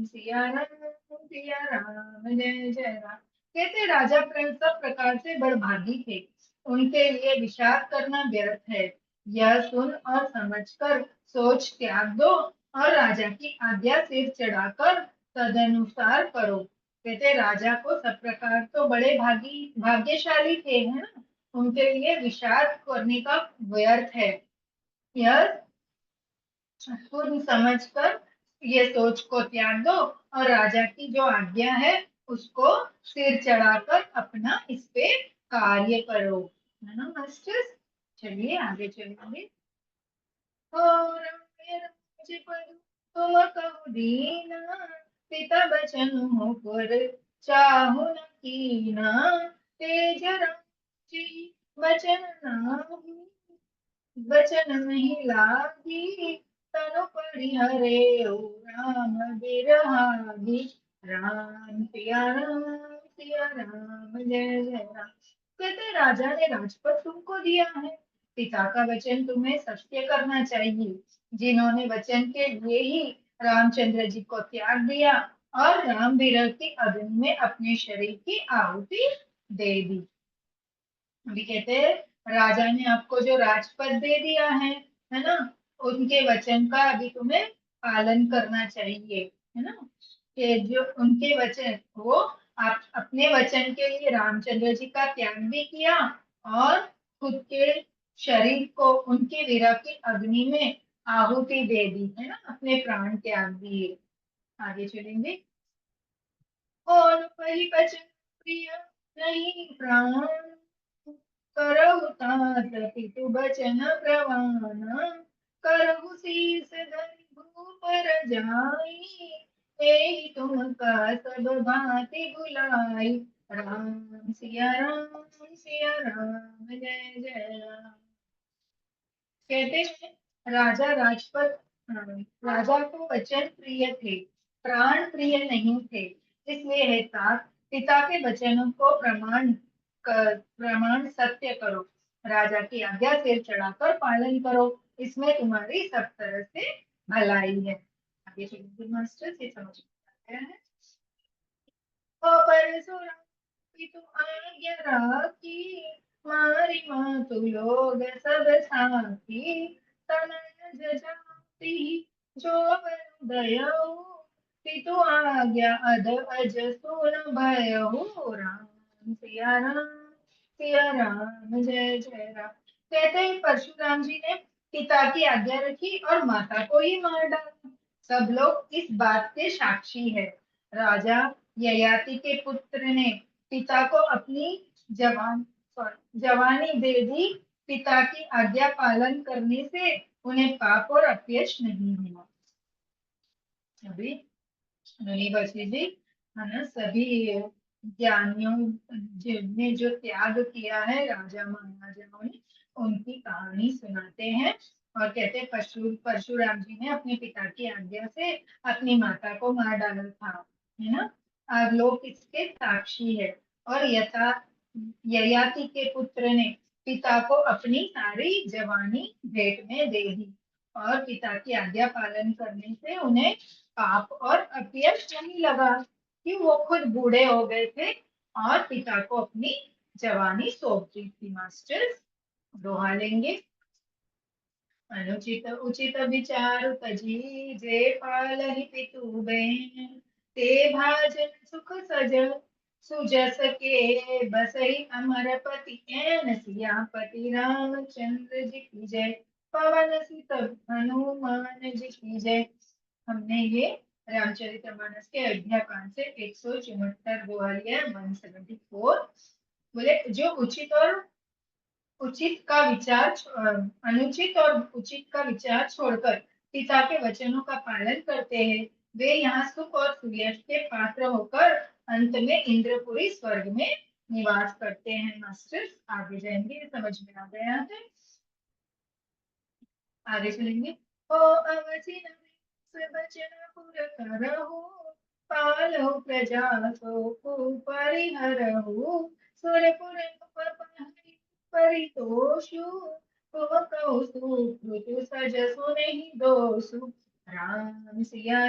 सिया राम जय जय राम। कहते राजा सब प्रकार से बड़भागी थे, उनके लिए विषाद करना व्यर्थ है। यह सुन और समझकर सोच त्याग दो और राजा की आज्ञा सिर चढ़ाकर तदनुसार करो। कहते राजा को सब प्रकार तो बड़े भाग्यशाली थे, है ना, उनके लिए विषाद करने का व्यर्थ है। यह सुन समझकर ये सोच को त्याग दो और राजा की जो आज्ञा है उसको सिर चढ़ाकर अपना इस पे कार्य करो, है ना मास्टर। चलिए आगे चलेंगे। और मेरा मुझे पर तुम कहु दीना, पिता बचन हो पर चाहु न कीना। तेज राम जी बचन नाही, बचन नहीं लागी तनु परिहरे ओ राम बिरहागी। राम सिया राम जय जय राम। कहते राजा ने राजपद तुमको दिया है, पिता का वचन तुम्हें सत्य करना चाहिए। जिन्होंने वचन के लिए ही रामचंद्र जी को त्याग दिया और राम विरह की अग्नि में अपने शरीर की आहुति दे दी। अभी कहते हैं राजा ने आपको जो राजपद दे दिया है ना, उनके वचन का अभी तुम्हें पालन करना चाहिए, है ना। कि जो उनके वचन वो आप अपने वचन के लिए रामचंद्र जी का त्याग भी किया और खुद के शरीर को उनके विरह की अग्नि में आहुति दे दी, है ना, अपने प्राण त्याग दिए। आगे चलेंगे। और परिवचन प्रिय नहीं प्राण करहु तात पितु बचन प्रवान। करहु शीस धरि भूप रजाई, एहि तुम का सब भांति बुलाई। राम सिया राम जय जय राम। कहते हैं राजा को वचन प्रिय थे, प्राण प्रिय नहीं थे। इसलिए हे तात पिता के वचनों को प्रमाण सत्य करो, राजा की आज्ञा सिर चढ़ाकर पालन करो, इसमें तुम्हारी सब तरह से भलाई है। आगे चलिए मास्टर से समझ में आया है। ओ परशुराम पितु आज्ञा राखी, मारी मातु लोग सब साथी। तनय जजाति जो बरु दयऊ, पितु आज्ञा अध अज सुन भयऊ। राम सिया राम जय जय राम। कहते हैं परशुराम जी ने पिता की आज्ञा रखी और माता को ही मार डाला। सब लोग इस बात के साक्षी है। राजा ययाति के पुत्र ने पिता को अपनी जवानी दे दी। पिता की आज्ञा पालन करने से उन्हें पाप और अपयश नहीं हुआ। अभी मुनि बसी जी है ना, सभी ज्ञानियों जिनने जो त्याग किया है राजा महाराजाओं ने, उनकी कहानी सुनाते हैं और कहते हैं परशुराम जी ने अपने पिता की आज्ञा से अपनी माता को मार डाला था, है ना। और लोग इसके साक्षी है। और ययाति के पुत्र ने पिता को अपनी सारी जवानी भेंट में दे दी और पिता की आज्ञा पालन करने से उन्हें पाप और अपयश नहीं लगा कि वो खुद बूढ़े हो गए थे और पिता को अपनी जवानी सौंप दी थी। मास्टर्स दोहा लेंगे। अनुचित उचित विचार तजी, जे पालहि पितु बैन। ते भाजन सुख सज सुजस के, बसई अमर पति एन सियापति रामचंद्र जी की जय। पवन सुत हनुमान जी की जय। हमने ये रामचरितमानस के अयोध्या कांड से 174 दोहा लिया, 174। बोले जो अनुचित और उचित का विचार छोड़कर पिता के वचनों का पालन करते हैं, वे यहाँ सुख और सुयश के पात्र होकर अंत में इंद्रपुरी स्वर्ग में निवास करते हैं। मास्टर्स आगे जाएंगे, समझ में आ गया है। आगे चलेंगे। ओ अवधि वचन पुर करहु, पालहु प्रजा सो परिहरहु। सुरपुर परितोषु, तो कहु सुकृत सजसु नहीं दोषु। राम सिया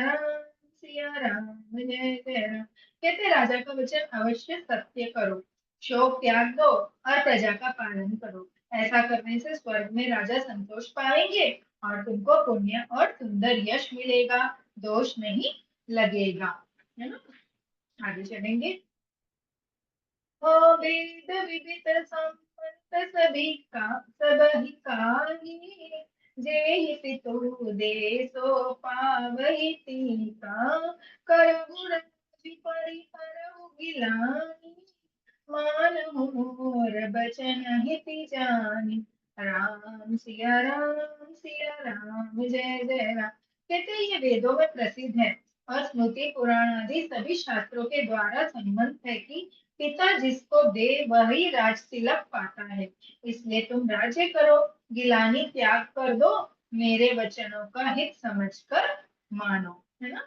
राम जय जय राम। कहते राजा का वचन अवश्य सत्य करो, शोक त्याग दो और प्रजा का पालन करो। ऐसा करने से स्वर्ग में राजा संतोष पाएंगे और तुमको पुण्य और सुंदर यश मिलेगा, दोष नहीं लगेगा, है ना। आगे चलेंगे। ओ वेद विदित संपत सभी का सबहि काही, जेहि पितु दे सो पावहि तीका। करहु राजि परिहरहु गिलानी, मानहु मोर बचन हिति जानी। सिया राम जय जय राम। कहते हैं ये वेदों में प्रसिद्ध है और स्मृति पुराण आदि सभी शास्त्रों के द्वारा सम्मत है कि पिता जिसको दे वही राज तिलक पाता है। इसलिए तुम राज्य करो, गिलानी त्याग कर दो, मेरे वचनों का हित समझकर मानो। है ना।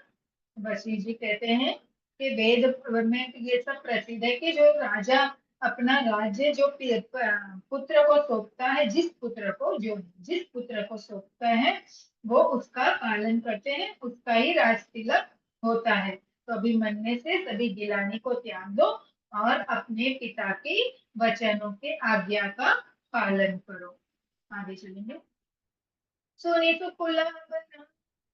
बशी जी कहते हैं कि वेद में ये सब प्रसिद्ध है कि जो राजा अपना राज्य जो पुत्र को सौंपता है, जिस पुत्र को सौंपता है वो उसका पालन करते हैं, उसका ही राज तिलक होता है। तो अभी मरने से सभी गिलानी को त्याग दो और अपने पिता के वचनों के आज्ञा का पालन करो। आगे चलेंगे। सुनीत कुलाबन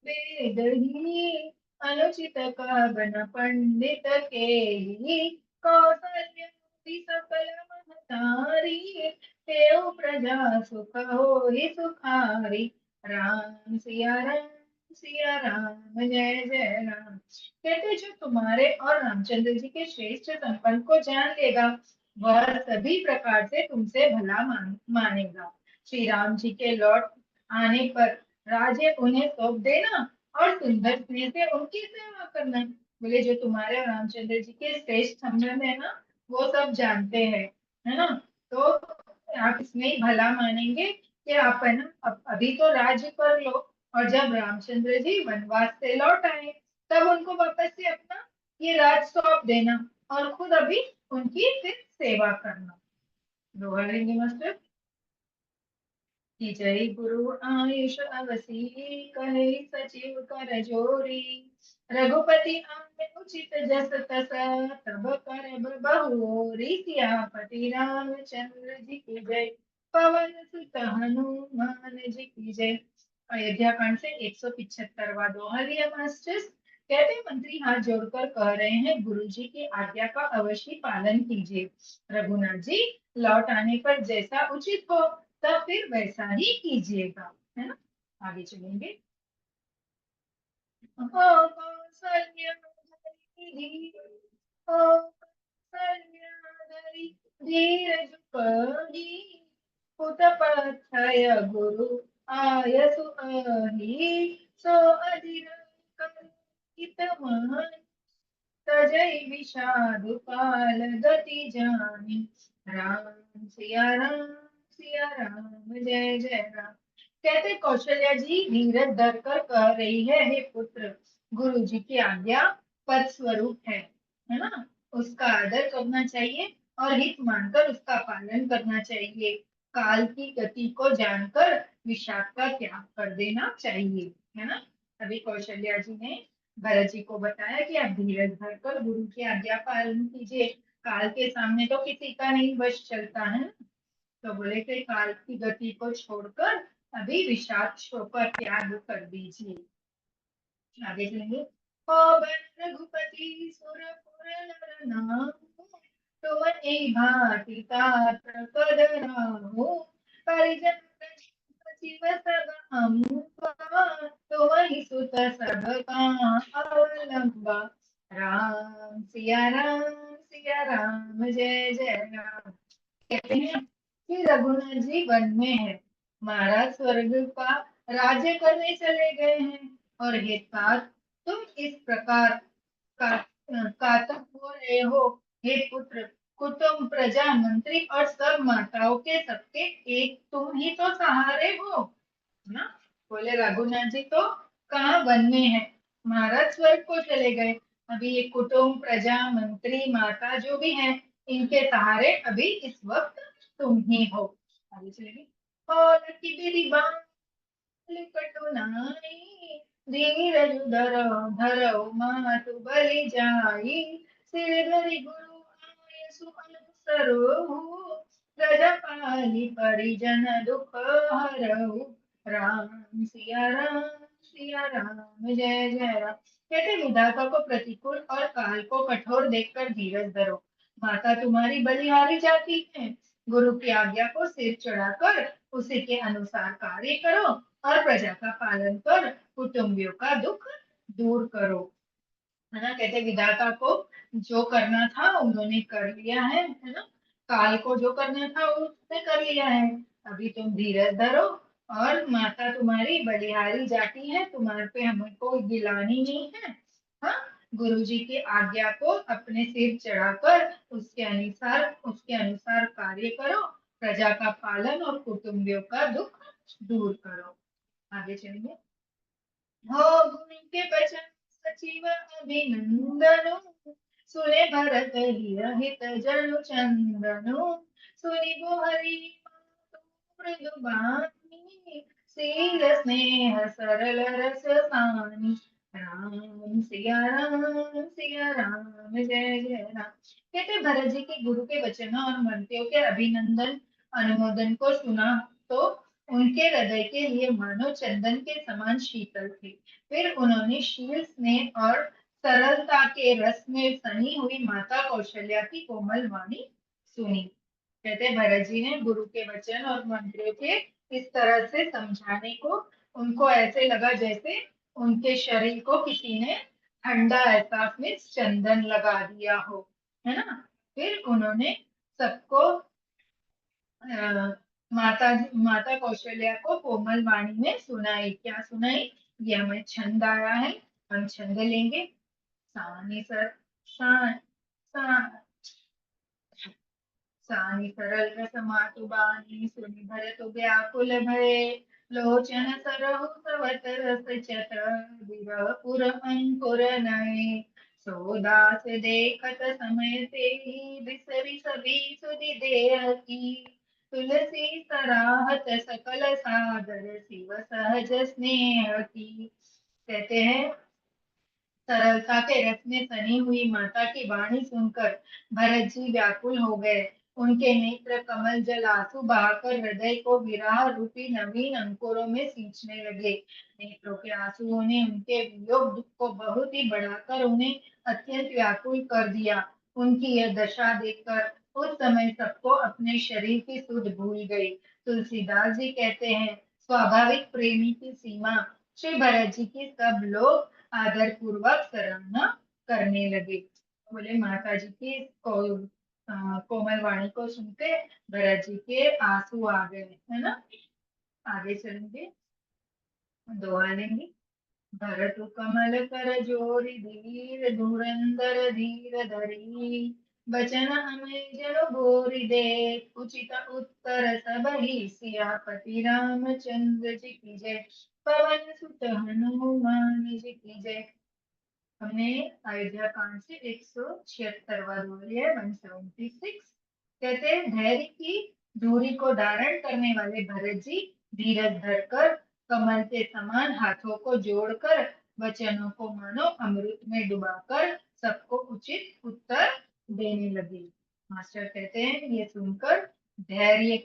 वेद ही अनुचित काबन पंडित के ही कौशल्य सकल महतारी तेउ प्रजा सुख हो ही सुखारी। राम सिया राम सिया राम जय जय राम। कहते जो तुम्हारे और रामचंद्र जी के श्रेष्ठ संबंध को जान लेगा वह सभी प्रकार से तुमसे भला मानेगा। श्री राम जी के लौट आने पर राज्य उन्हें सौंप देना और सुंदर स्नेह से उनकी सेवा करना। बोले जो तुम्हारे और रामचंद्र जी के श्रेष्ठ संबंध है ना वो सब जानते हैं, है ना। तो आप इसमें ही भला मानेंगे कि आप है ना अभी तो राज्य कर लो और जब रामचंद्र जी वनवास से लौट आए तब उनको वापस से अपना ये राज सौंप देना और खुद अभी उनकी फिर सेवा करना। दोहरा लेंगे मास्टर। कि जय गुरु आयुष अवसी कहे सचिव कर जोरी। रघुपति आमे उचित जस तस तब कर बहुरी। सियापति रामचंद्र जी की जय, पवन सुत हनुमान जी की जय। अयोध्या कांड से 175वां दोहा लिया मास्टर्स। कहते मंत्री हाथ जोड़कर कह रहे हैं गुरु जी की आज्ञा का अवश्य पालन कीजिए। रघुनाथ जी लौट आने पर जैसा उचित हो तब फिर वैसा ही कीजिएगा। है ना। आगे चलेंगे। ओ कौसल्या धरी ओ कौसल्या धीरज परी पुत पथय गुरु आयसु अहि। सो अधीर हित मान तजय विषादु काल गति जानी। राम सिया राम जय जय राम। कहते कौशल्या जी धीरज धरकर कह रही है पुत्र गुरु जी की आज्ञा पद स्वरूप है ना। उसका आदर करना चाहिए और हित मानकर उसका पालन करना चाहिए। काल की गति को जानकर विषाद का त्याग कर देना चाहिए। है ना। अभी कौशल्या जी ने भरत जी को बताया कि आप धीरज धरकर गुरु की आज्ञा पालन कीजिए। काल के सामने तो किसी का नहीं बस चलता है ना। तो बोले कि काल की गति को छोड़कर अभी विषाद का त्याग कर दीजिए। आगे चलेंगे। पवन रघुपति सुरपुर नर नाम तुम भांति तात कद राहु। परिजन सचिव सब अम्बा तुम सुत सब का अवलंबा। सिया राम जय जय राम। कहते हैं कि रघुनाथ जी वन में है, महाराज स्वर्ग का राज्य करने चले गए हैं और हे तात तुम इस प्रकार का कातक हो रहे हो। हे पुत्र कुटुंब प्रजा मंत्री और सब माताओं के सबके एक तुम ही तो सहारे हो ना। बोले रघुनाथ जी तो कहाँ वन में है, महाराज स्वर्ग को चले गए। अभी ये कुटुंब प्रजा मंत्री माता जो भी हैं इनके सहारे अभी इस वक्त तुम ही हो। आगे चलेगी। और की बिरी कटु नाई धीरज धरो मातु बलि जाई। सिर धरि गुरु आय अनुसरो प्रजा पाली परिजन दुख हरऊ। सिया राम जय जय राम। कहते विधाता को प्रतिकूल और काल को कठोर देखकर धीरज धरो। माता तुम्हारी बलिहारी जाती है। गुरु की आज्ञा को सिर चढ़ाकर उसी के अनुसार कार्य करो और प्रजा का पालन कर कुटुंबियों का दुख दूर करो। है ना। कहते विधाता को जो करना था उन्होंने कर लिया है ना। काल को जो करना था उसने कर लिया है। अभी तुम धीरज धरो और माता तुम्हारी बलिहारी जाती है, तुम्हारे पे हमको गिलानी नहीं है। हाँ। गुरु जी की आज्ञा को अपने सिर चढ़ाकर उसके अनुसार कार्य करो, प्रजा का पालन और कुटुंबियों का दुख दूर करो। आगे चलिए। हो गुण के बचन सचिव अभिनंदनु, सुने भरत हित जनु चंदनु, सुनि हरि मृदु बानी, शील स्नेह सरल रस सानी। राम सिया राम जय जय राम। कहते भरत जी के गुरु के वचनों और मंत्रियों के अभिनंदन अनुमोदन को सुना तो उनके हृदय के लिए मानो चंदन के समान शीतल थे। फिर उन्होंने शील स्नेह और सरलता के रस में सनी हुई माता कौशल्या की कोमल वाणी सुनी। कहते भरत जी ने गुरु के वचन और मंत्रों के इस तरह से समझाने को उनको ऐसे लगा जैसे उनके शरीर को किसी ने ठंडा एहसास में चंदन लगा दिया हो, है ना। फिर उन्होंने सबको माता कौशल्या को कोमल वाणी में सुनाई। क्या सुनाई? ये हमें छंद आया है, हम छंद लेंगे। सानी सर सा, सा, सानी सरल रस मातु बानी, सुनि भरत व्याकुल भय, लोचन सरहु सवत रस चट, विरह पुर अंकुर नय। सो दास देखत समय ते ही, बिसरी सभी सुधि देह की। तुलसी सराहत सकल सादर, शिव सहज स्नेह की। कहते हैं सरलता के रस में सनी हुई माता की वाणी सुनकर भरत जी व्याकुल हो गए। उनके नेत्र कमल जल आंसू बहाकर हृदय को विरह रूपी नवीन अंकुरों में सींचने लगे। नेत्रों के आंसुओं ने उनके वियोग दुख को बहुत ही बढ़ाकर उन्हें अत्यंत व्याकुल कर दिया। उनकी यह दशा देखकर उस समय सबको अपने शरीर की सुध भूल गई। तुलसीदास जी कहते हैं स्वाभाविक प्रेमी की सीमा श्री भरत जी की सब लोग आदर पूर्वक सराहना करने लगे। बोले माता जी की कोमल वाणी को सुनते भरत जी के आंसू आ गए, है ना। आगे चलेंगे, दोहा लेंगे। भरत कमल कर जोरी धीर, धुरंधर धीर धरी, बचन हमें जन बोरी दे, उचित उत्तर सब ही सियापति रामचंद्र जी की जय, पवन सुत हनुमान जी की जय। हमने अयोध्या कांड से 176वां दोहा लिया है, 176। कहते हैं धैर्य की दूरी को धारण करने वाले भरत जी धीरज धरकर कमल के समान हाथों को जोड़कर वचनों को मानो अमृत में डुबाकर सबको उचित उत्तर देने लगे। मास्टर कहते हैं ये सुनकर धैर्य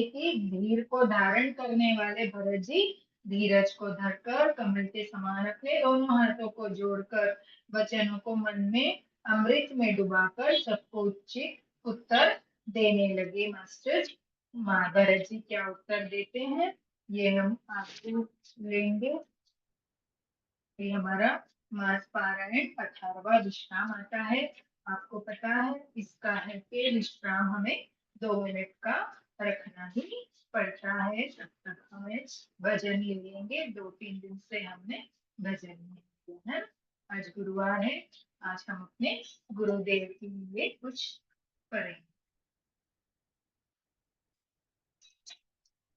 की धीर को धारण करने वाले भरत जी धीरज को धरकर कमल के समान अपने दोनों हाथों को जोड़कर वचनों को मन में अमृत में डुबाकर सबको उचित उत्तर देने लगे। मास्टर भरत जी क्या उत्तर देते हैं ये हम आपको लेंगे। ये हमारा मास पारायण 18वां विश्राम आता है। आपको पता है इसका है कि विश्राम हमें 2 मिनट का रखना ही पड़ता है। तब तक हमें भजन ले लेंगे। 2-3 दिन से हमने भजन नहीं किया है। आज गुरुवार है, आज हम अपने गुरुदेव के लिए कुछ करेंगे।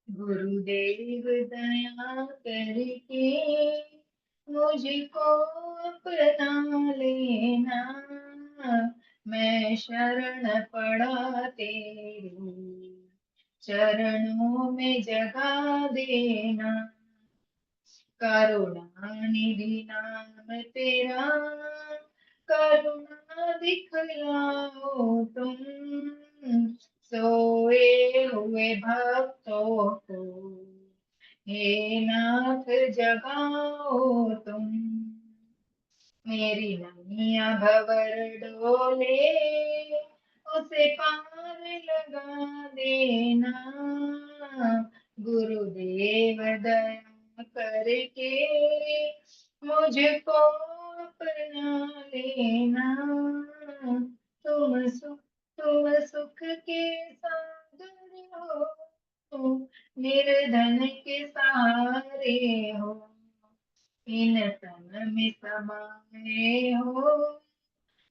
गुरुदेव दया करके मुझको अपना लेना, मैं शरण पड़ा तेरी चरणों में जगा देना। करुणा निधि नाम तेरा, करुणा दिखलाओ तुम, सोए हुए भक्तों को हे नाथ जगाओ तुम। मेरी नैया भंवर डोले, उसे पार लगा देना। गुरुदेव दया करके मुझको अपना लेना। तुम सुख के सागर हो, निर्धन के सहारे हो, इन तन में समाये हो,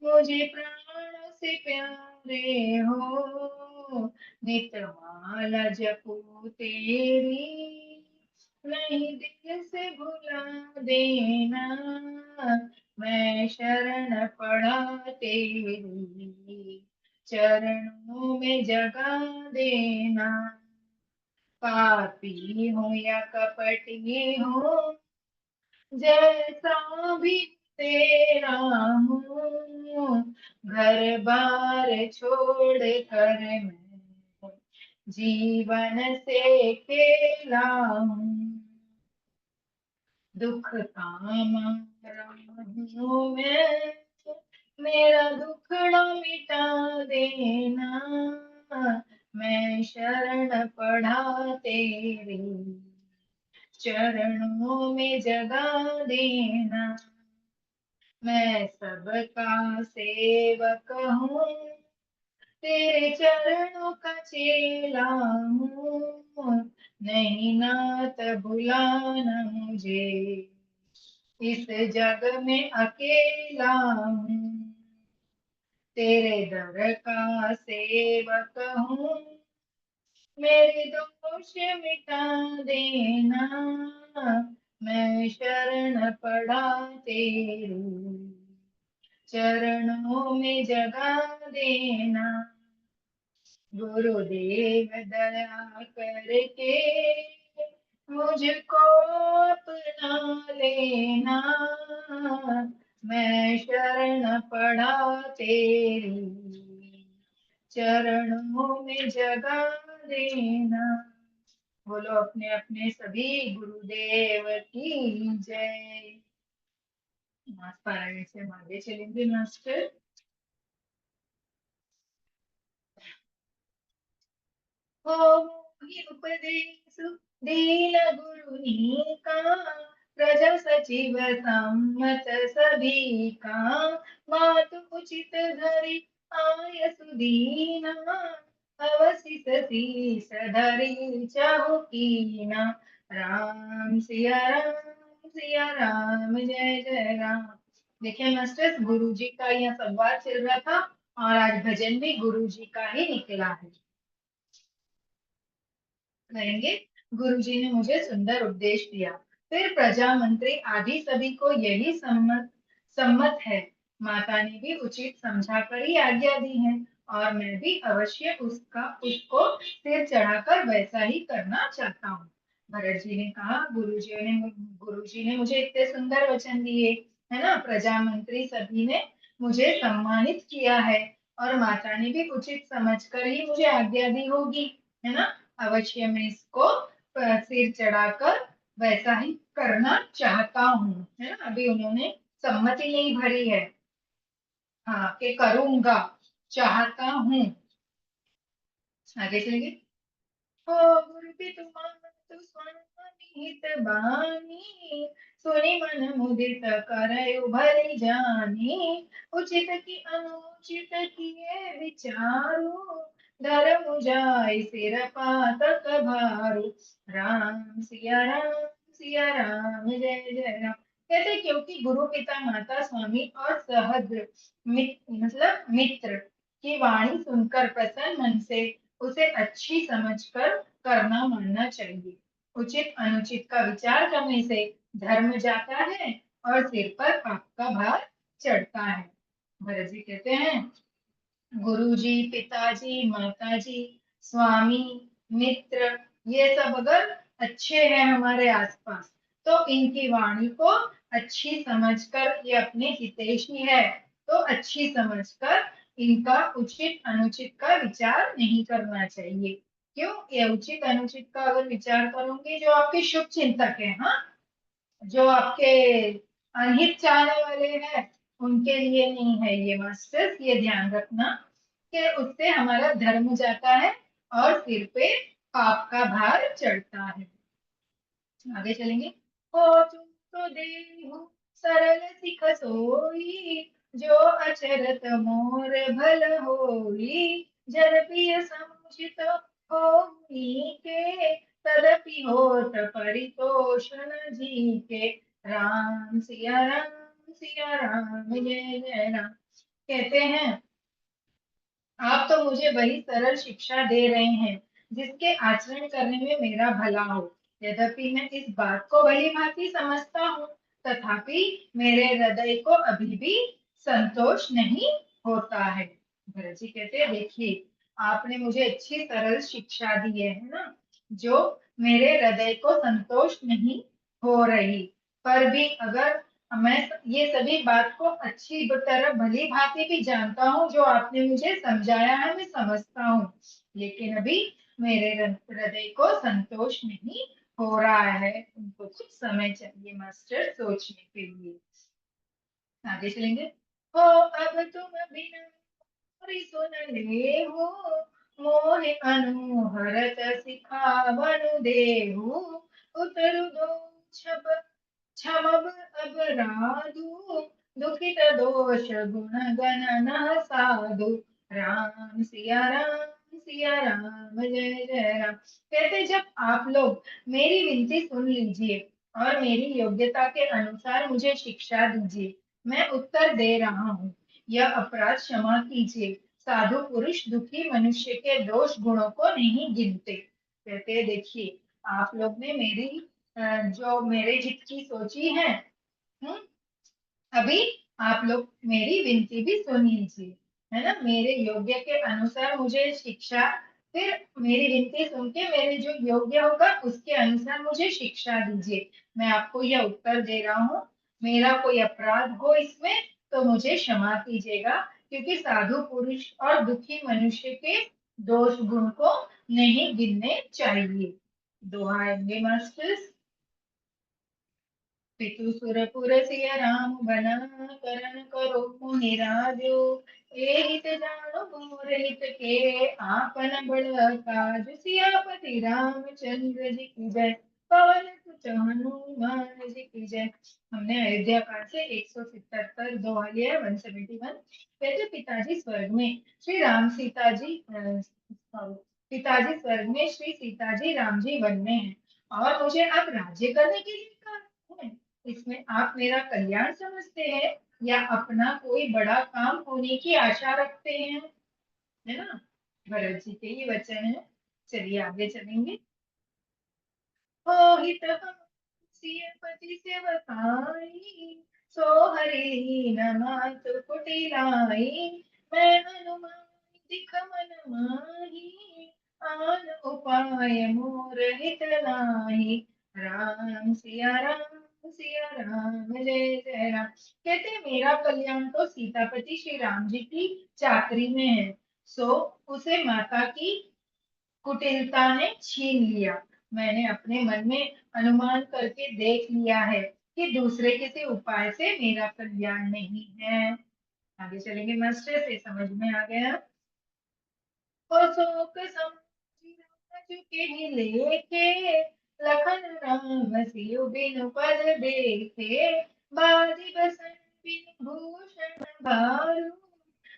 मुझे प्राण से प्यारे हो। नित माला जपू तेरी, नहीं दिल से भुला देना, मैं शरण पड़ा तेरी, चरणों में जगा देना। पापी हूँ या कपटी हूँ, जैसा भी तेरा हूँ, घर बार छोड़ कर मैं जीवन से खेला हूँ। दुख का मारा हूँ मैं, मेरा दुखड़ा मिटा देना, मैं शरण पड़ा तेरी, चरणों में जगा देना। मैं सबका सेवक हूँ, तेरे चरणों का चेला हूँ, नहीं नाथ भुलाना मुझे, इस जग में अकेला हूँ। तेरे दर का सेवक हूँ, मेरे दोष मिटा देना, मैं शरण पड़ा तेरी, चरणों में जगा देना। गुरुदेव दया करके मुझको अपना लेना, मैं शरण पड़ा तेरी, चरणों में जगा देना। बोलो अपने अपने सभी गुरुदेव की जय। मास पारायण से हम आगे चलेंगे मास्टर। हो ही उपदेश दीन गुरुनी का, प्रजा सचिव सम्मत सभी का, मातु उचित धरि आय सुदीना, अवसित शीस धरि चहु कीना। राम सिया राम जय जय राम। देखिए मास्टर्स, गुरु जी का यह संवाद चल रहा था और आज भजन भी गुरु जी का ही निकला है। कहेंगे, गुरुजी ने मुझे सुंदर उपदेश दिया, फिर प्रजा मंत्री आदि सभी को यही सम्मत है। माता ने भी उचित समझा कर ही आज्ञा दी है और मैं भी अवश्य उसको सिर चढ़ाकर वैसा ही करना चाहता हूँ। भरत जी ने कहा, गुरुजी ने मुझे इतने सुंदर वचन दिए, है ना, प्रजा मंत्री सभी ने मुझे सम्मानित किया है और माता ने भी उचित समझकर ही मुझे आज्ञा दी होगी, है ना। अवश्य मैं इसको सिर चढ़ाकर वैसा ही करना चाहता हूँ, है ना। अभी उन्होंने सम्मति नहीं भरी है, हाँ, कि करूंगा, चाहता हूँ। आगे चलेंगे। हो गुरु तु स्वामी हित बानी, सुनि मन मुदित करयु भली जानी, उचित की अनुचित किए विचारु, धर्म जाय सिर पातक भारू। सिया राम जय जय राम। कहते क्योंकि गुरु पिता माता स्वामी और सहद्र मतलब मित्र की वाणी सुनकर प्रसन्न मन से उसे अच्छी समझकर करना मानना चाहिए। उचित अनुचित का विचार करने से धर्म जाता है और सिर पर पाप का भार चढ़ता है। भरत जी कहते हैं, गुरुजी, पिताजी, माताजी, स्वामी, मित्र, ये सब अगर अच्छे हैं हमारे आसपास, तो इनकी वाणी को अच्छी समझकर, ये अपने हितैषी है तो अच्छी समझकर इनका उचित अनुचित का विचार नहीं करना चाहिए। क्यों? ये उचित अनुचित का अगर विचार करोगे, जो आपके शुभ चिंतक है, हाँ, जो आपके अनहित चाहने वाले हैं, उनके लिए नहीं है ये मास्टर्स, ये ध्यान रखना कि उससे हमारा धर्म जाता है और सिर पे पाप का भार चढ़ता है। आगे चलेंगे। हो तुम तो देहु सरल सिख सोई, जो अचरत मोर भल होई, जर प्रिय समुचित होई के, तदपि होत परितोषण जी के। राम सिया राम जय जय राम। कहते हैं आप तो मुझे वही सरल शिक्षा दे रहे हैं जिसके आचरण करने में मेरा भला हो। यद्यपि मैं इस बात को भली भांति समझता हूँ, तथापि मेरे हृदय को अभी भी संतोष नहीं होता है। भरत जी कहते हैं, देखिए, आपने मुझे अच्छी सरल शिक्षा दी है ना, जो मेरे हृदय को संतोष नहीं हो रही। पर भी अगर मैं ये सभी बात को अच्छी तरह भली भांति भी जानता हूँ, जो आपने मुझे समझाया है मैं समझता हूँ, लेकिन अभी मेरे हृदय को संतोष नहीं हो रहा है। उनको कुछ समय चाहिए मास्टर सोचने के लिए। आगे चलेंगे। हो अब तुम बिना मोरी सुन ले हो, मोहे अनुहरत सिखावन देहु, उतरु दो छब क्षमब अपराधु, दुखित दोष गुण गण न साधु। राम सिया राम, सिया राम जय जय राम। कहते, जब आप लोग मेरी विनती सुन लीजिए और मेरी योग्यता के अनुसार मुझे शिक्षा दीजिए। मैं उत्तर दे रहा हूँ। यह अपराध क्षमा कीजिए। साधु पुरुष दुखी मनुष्य के दोष गुणों को नहीं गिनते। कहते, देखिए, आप लोग ने मेरी जो मेरे हित की सोची है, हम्म, अभी आप लोग मेरी विनती भी सुन लीजिए, है ना। मेरे योग्य के अनुसार मुझे शिक्षा, फिर मेरी विनती सुन के मेरे जो योग्य होगा उसके अनुसार मुझे शिक्षा दीजिए। मैं आपको यह उत्तर दे रहा हूँ। मेरा कोई अपराध हो इसमें तो मुझे क्षमा कीजिएगा, क्योंकि साधु पुरुष और दुखी मनुष्य के दोष गुण को नहीं गिनने चाहिए। दोहाएंगे मास्टर्स। पितु सुरपुर सिय राम बना, करन करो मुनि राजो। एहित जानो मोर हित के, आपन बड़ काज। सियापति रामचंद्र जी की जय, पवन सुत हनुमान जी की जय। हमने अयोध्या कांड से 177 दोहा लिया है, 171। कहते, पिताजी स्वर्ग में श्री राम सीता जी पिताजी स्वर्ग में श्री सीता जी राम जी वन में हैं, और मुझे अब राज्य करने के लिए कहा है। इसमें आप मेरा कल्याण समझते हैं या अपना कोई बड़ा काम होने की आशा रखते हैं, है ना। भरत जी के ये वचन है। चलिए आगे चलेंगे। हित हम सियपति सेवकाई, सो हरि न मातु कुटिलाई। मैं हनुमान दिख मन माही, आन उपाय मोर हित नाहि। राम सिया राम, सिया राम जय जय राम। कहते, मेरा कल्याण तो सीतापति श्री राम जी की चाकरी में है, सो उसे माता की कुटिलता ने छीन लिया। मैंने अपने मन में अनुमान करके देख लिया है कि दूसरे किसी उपाय से मेरा कल्याण नहीं है। आगे चलेंगे मास्टर, से समझ में आ गया। और शोक समुझ चुके ही लेके, लखन राम सियु बिनु पद देखे। बाजी बसन बिनु भूषण भारू,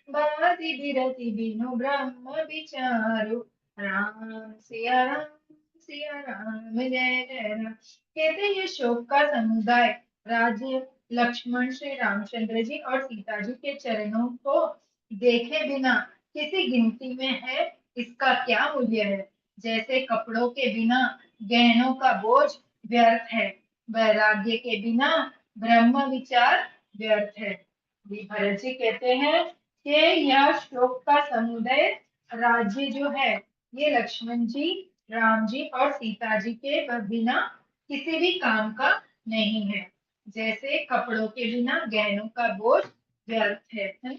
बाजी बिरति बिनु ब्रह्म विचारु। राम सिया राम, सिया राम जय जय राम। कहते, ये शोक का समुदाय राज्य लक्ष्मण श्री रामचंद्र जी और सीता जी के चरणों को देखे बिना किसी गिनती में है, इसका क्या मूल्य है। जैसे कपड़ों के बिना गहनों का बोझ व्यर्थ है, वैराग्य के बिना ब्रह्म विचार व्यर्थ है। ये भरत जी कहते हैं कि यह शोक का समुदय राज्य जो है, ये लक्ष्मण जी, राम जी और सीता जी के बिना किसी भी काम का नहीं है। जैसे कपड़ों के बिना गहनों का बोझ व्यर्थ है।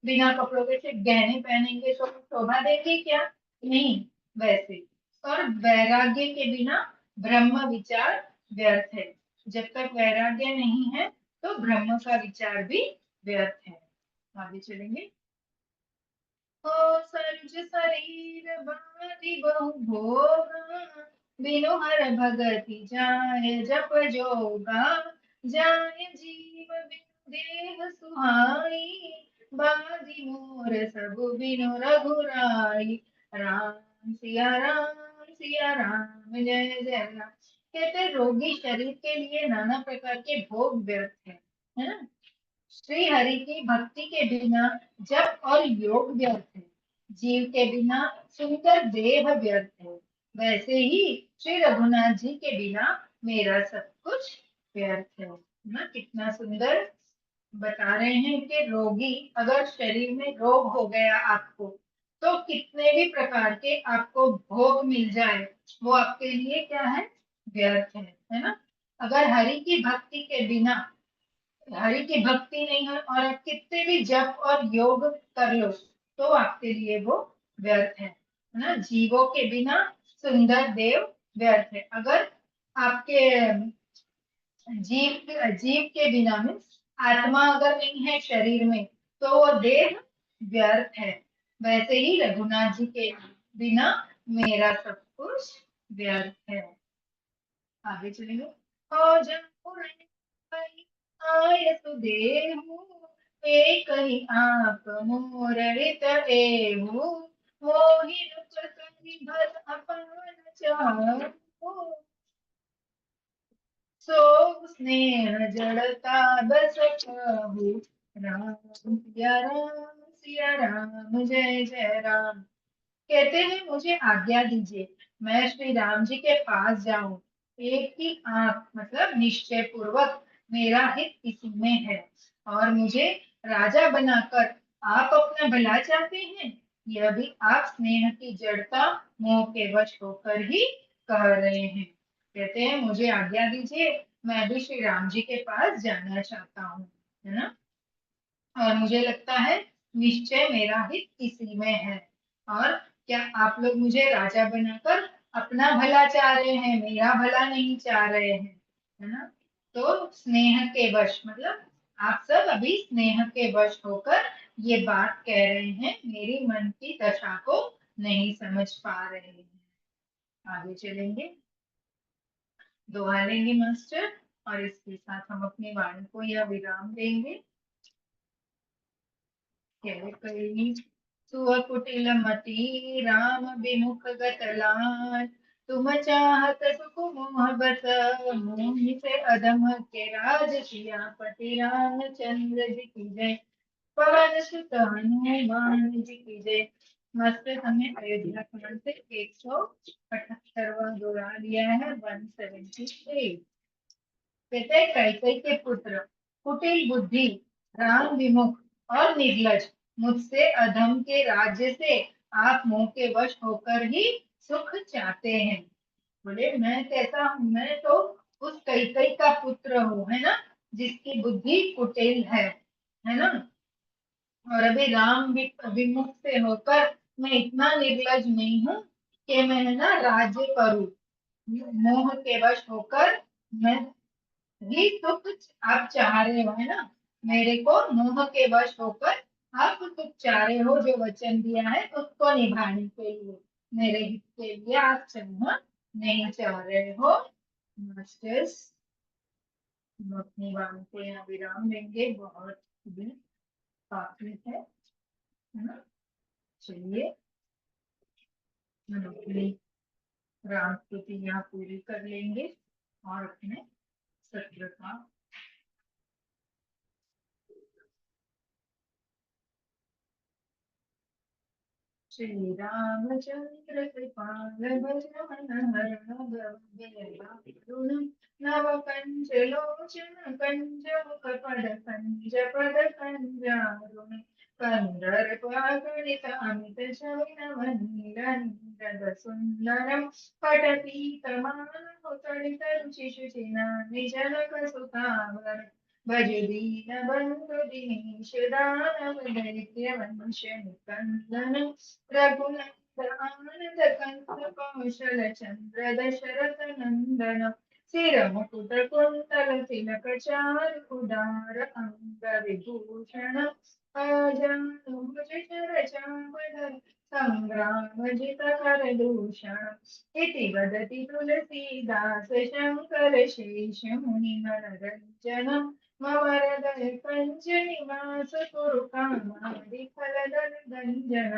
बिना कपड़ों के सिर्फ गहने पहनेंगे तो शोभा देंगे क्या? नहीं। वैसे, और वैराग्य के बिना ब्रह्म विचार व्यर्थ है। जब तक वैराग्य नहीं है तो ब्रह्म का विचार भी व्यर्थ है। आगे चलेंगे। हो संज शरीर बारी बहु भोगा, बिनु हर भगति जाय जप जोगा। जाय जीव बिनु देह सुहाई, बाजी मोर सब बिनु रघुराई। राम सिया राम, सिया राम जय जय राम। कहते, रोगी शरीर के लिए नाना प्रकार के भोग व्यर्थ है ना। श्री हरि की भक्ति के बिना जप और योग व्यर्थ है। जीव के बिना सुंदर देह व्यर्थ है, वैसे ही श्री रघुनाथ जी के बिना मेरा सब कुछ व्यर्थ है ना। कितना सुंदर बता रहे हैं कि रोगी, अगर शरीर में रोग हो गया आपको, तो कितने भी प्रकार के आपको भोग मिल जाए, वो आपके लिए क्या है, व्यर्थ है ना। अगर हरि की भक्ति के बिना, हरि की भक्ति नहीं है और आप कितने भी जप और योग कर लो, तो आपके लिए वो व्यर्थ है ना। जीवों के बिना सुंदर देव व्यर्थ है। अगर आपके जीव जीव के बिना में आत्मा अगर नहीं है शरीर में, तो वो देह व्यर्थ है। वैसे ही रघुनाथ जी के बिना मेरा सब कुछ व्यर्थ है। आगे चलेंगे। और आय सुदेहु एक ही आप मोरित एहु मोहि संगी भर अपन चाहु सो स्नेह जड़ता बस कहु राम सिया राम जय जय राम। कहते हैं मुझे आज्ञा दीजिए, मैं श्री राम जी के पास जाऊं। एक ही आंख मतलब निश्चय पूर्वक मेरा हित इसी में है, और मुझे राजा बनाकर आप अपना भला चाहते हैं। यह भी आप स्नेह की जड़ता मोह के वश होकर ही कह रहे हैं। कहते हैं मुझे आज्ञा दीजिए, मैं भी श्री राम जी के पास जाना चाहता हूँ, है ना। और मुझे लगता है निश्चय मेरा हित इसी में है। और क्या आप लोग मुझे राजा बनाकर अपना भला चाह रहे हैं, मेरा भला नहीं चाह रहे हैं, है ना। तो स्नेह के वश मतलब आप सब अभी स्नेह के वश होकर ये बात कह रहे हैं, मेरी मन की दशा को नहीं समझ पा रहे हैं। आगे चलेंगे, दोहा लेंगे मास्टर, और इसके साथ हम अपनी वाणी को यह विराम देंगे। कही सुअ कुटिल मति राम विमुख गत लान, तुम चाहत सुख मोह बस मोहि से अधम के राज सियापति रामचंद्र जी की जय। पवन सुत हनुमान जी की जय। मस्त हमें अयोध्या कांड से 178वां दोहा लिया है, 178। कहते कैकई के पुत्र, कुटिल बुद्धि, राम विमुख और निर्लज, मुझसे अधम के राज्य से आप मोह के वश होकर ही सुख चाहते हैं। बोले मैं कैसा हूँ, मैं तो उस कैकई का पुत्र हूँ, है ना, जिसकी बुद्धि कुटिल है ना। और अभी राम विमुख से होकर मैं इतना निर्लज नहीं हूँ कि मैं है ना राज्य करूँ। मोह के वश होकर मैं ही सुख आप चाह रहे हो, है ना। मेरे को मोह के वश होकर आप सुख चाह रहे हो, जो वचन दिया है उसको निभाने के लिए, मेरे हित के लिए आप चलना नहीं चाह रहे हो। मास्टर्स, हम अपनी वाणी को यहाँ विराम देंगे, बहुत भी काफी है ना। चलिए हम अपनी राम स्तुति यहाँ पूरी कर लेंगे और अपने सत्र का। श्री रामचंद्र कृपाल बलवान हरण गरुण नव कंज लोचन कंज मुख पद पद कंजारुण कंदर गणित अमित शयन वंदन सुंदरम पटपीत तड़ित रुचि शुचिना निजनक सुतावर भज दीन बंधु दीश दानव दैत्य वंश निकंदन रघुनंदन आनंद कंस कौशल चंद्र दशरथ नंदन सिर मुकुट कुंतल तिलक चारु उदार अंग विभूषण भुज चर चापधर संग्राम जित कर दूषण इति वदति तुलसीदास शंकर शेष मुनि मनरंजन मम हृदय कंज निवास कुरु कामादि फलदल गंजन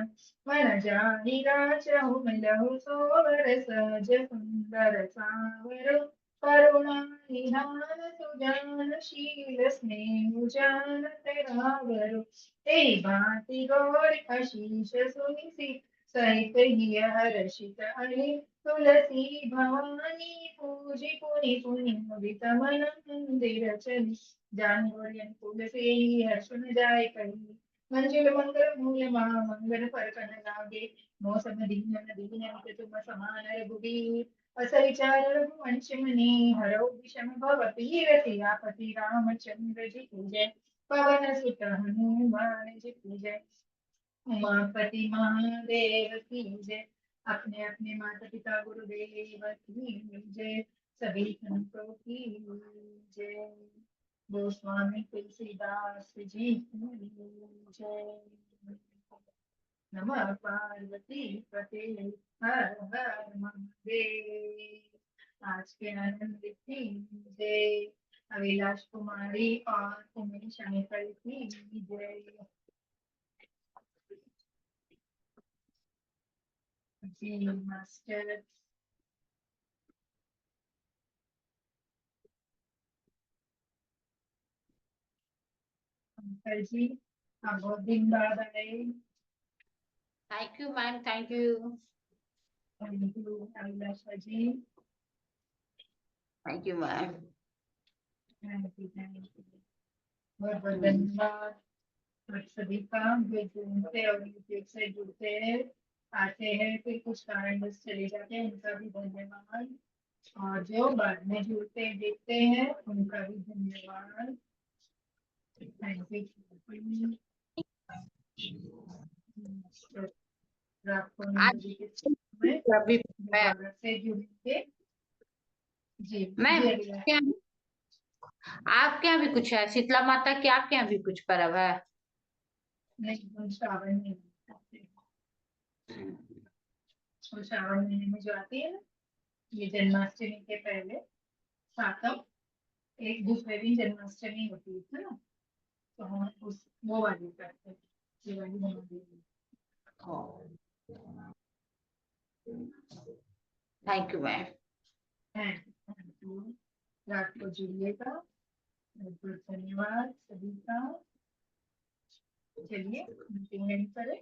मन जाहि राचहु मिलहु सोवर सहज सुंदर सावर करुणा निधान सुजान शील स्नेह जान तेरा वरु तेरी भांति गौर आशीष सुनिसी सहित ही हर्षित अहि तुलसी भवानी पूजी पुनि पुनि मुदित मन मंदिर चली जान गौरियन तुलसी हर्ष न जाय कही मंजुल मंगल मूल महा मंगल पर कन लागे मौसम दीन दीन तुम समान रघुबीर अस विचार रघुवंश मुनि हरौ विषम भव पीर सियापति रामचंद्र जी की जय पवन सुत हनुमान जी की जय उमापति महादेव की जय अपने अपने माता पिता गुरुदेव की जय सभी संतों की जय गोस्वामी तुलसीदास जी की जय नमः पार्वती पते हर हर महादेव। आज के आनंद की जय अभिलाष कुमारी और उमेश अंकल की जय। जी मास्टर। अंकल जी आप बहुत दिन बाद आए। Thank you, ma'am. Thank you. Thank you Abhilasha ji. Thank you, ma'am. Thank you बहुत बहुत धन्यवाद आप सभी का जो जूम से और यूट्यूब से जुड़ते हैं आते हैं फिर कुछ कारणवश चले जाते हैं उनका भी धन्यवाद और जो बाद में जुड़ते हैं देखते हैं उनका भी धन्यवाद। Thank you. आपको आज नंदी के में अभी मैं दोबारा से जुड़ेंगे। जी मैम, जी अभिलाष। आपके यहाँ भी कुछ है? शीतला माता के आपके यहाँ भी कुछ पर्व है? नहीं हम श्रावण में आते हैं। और श्रावण महीने में जो आती है ना ये जन्माष्टमी के पहले सातम एक दूसरे दिन जन्माष्टमी होती है ना तो हम उस वो वाली करते हैं ये वाली हमारी थैंक यू मैम। है। रात को जुड़िएगा। बहुत बहुत धन्यवाद सभी का। चलिए मीटिंग एंड करें।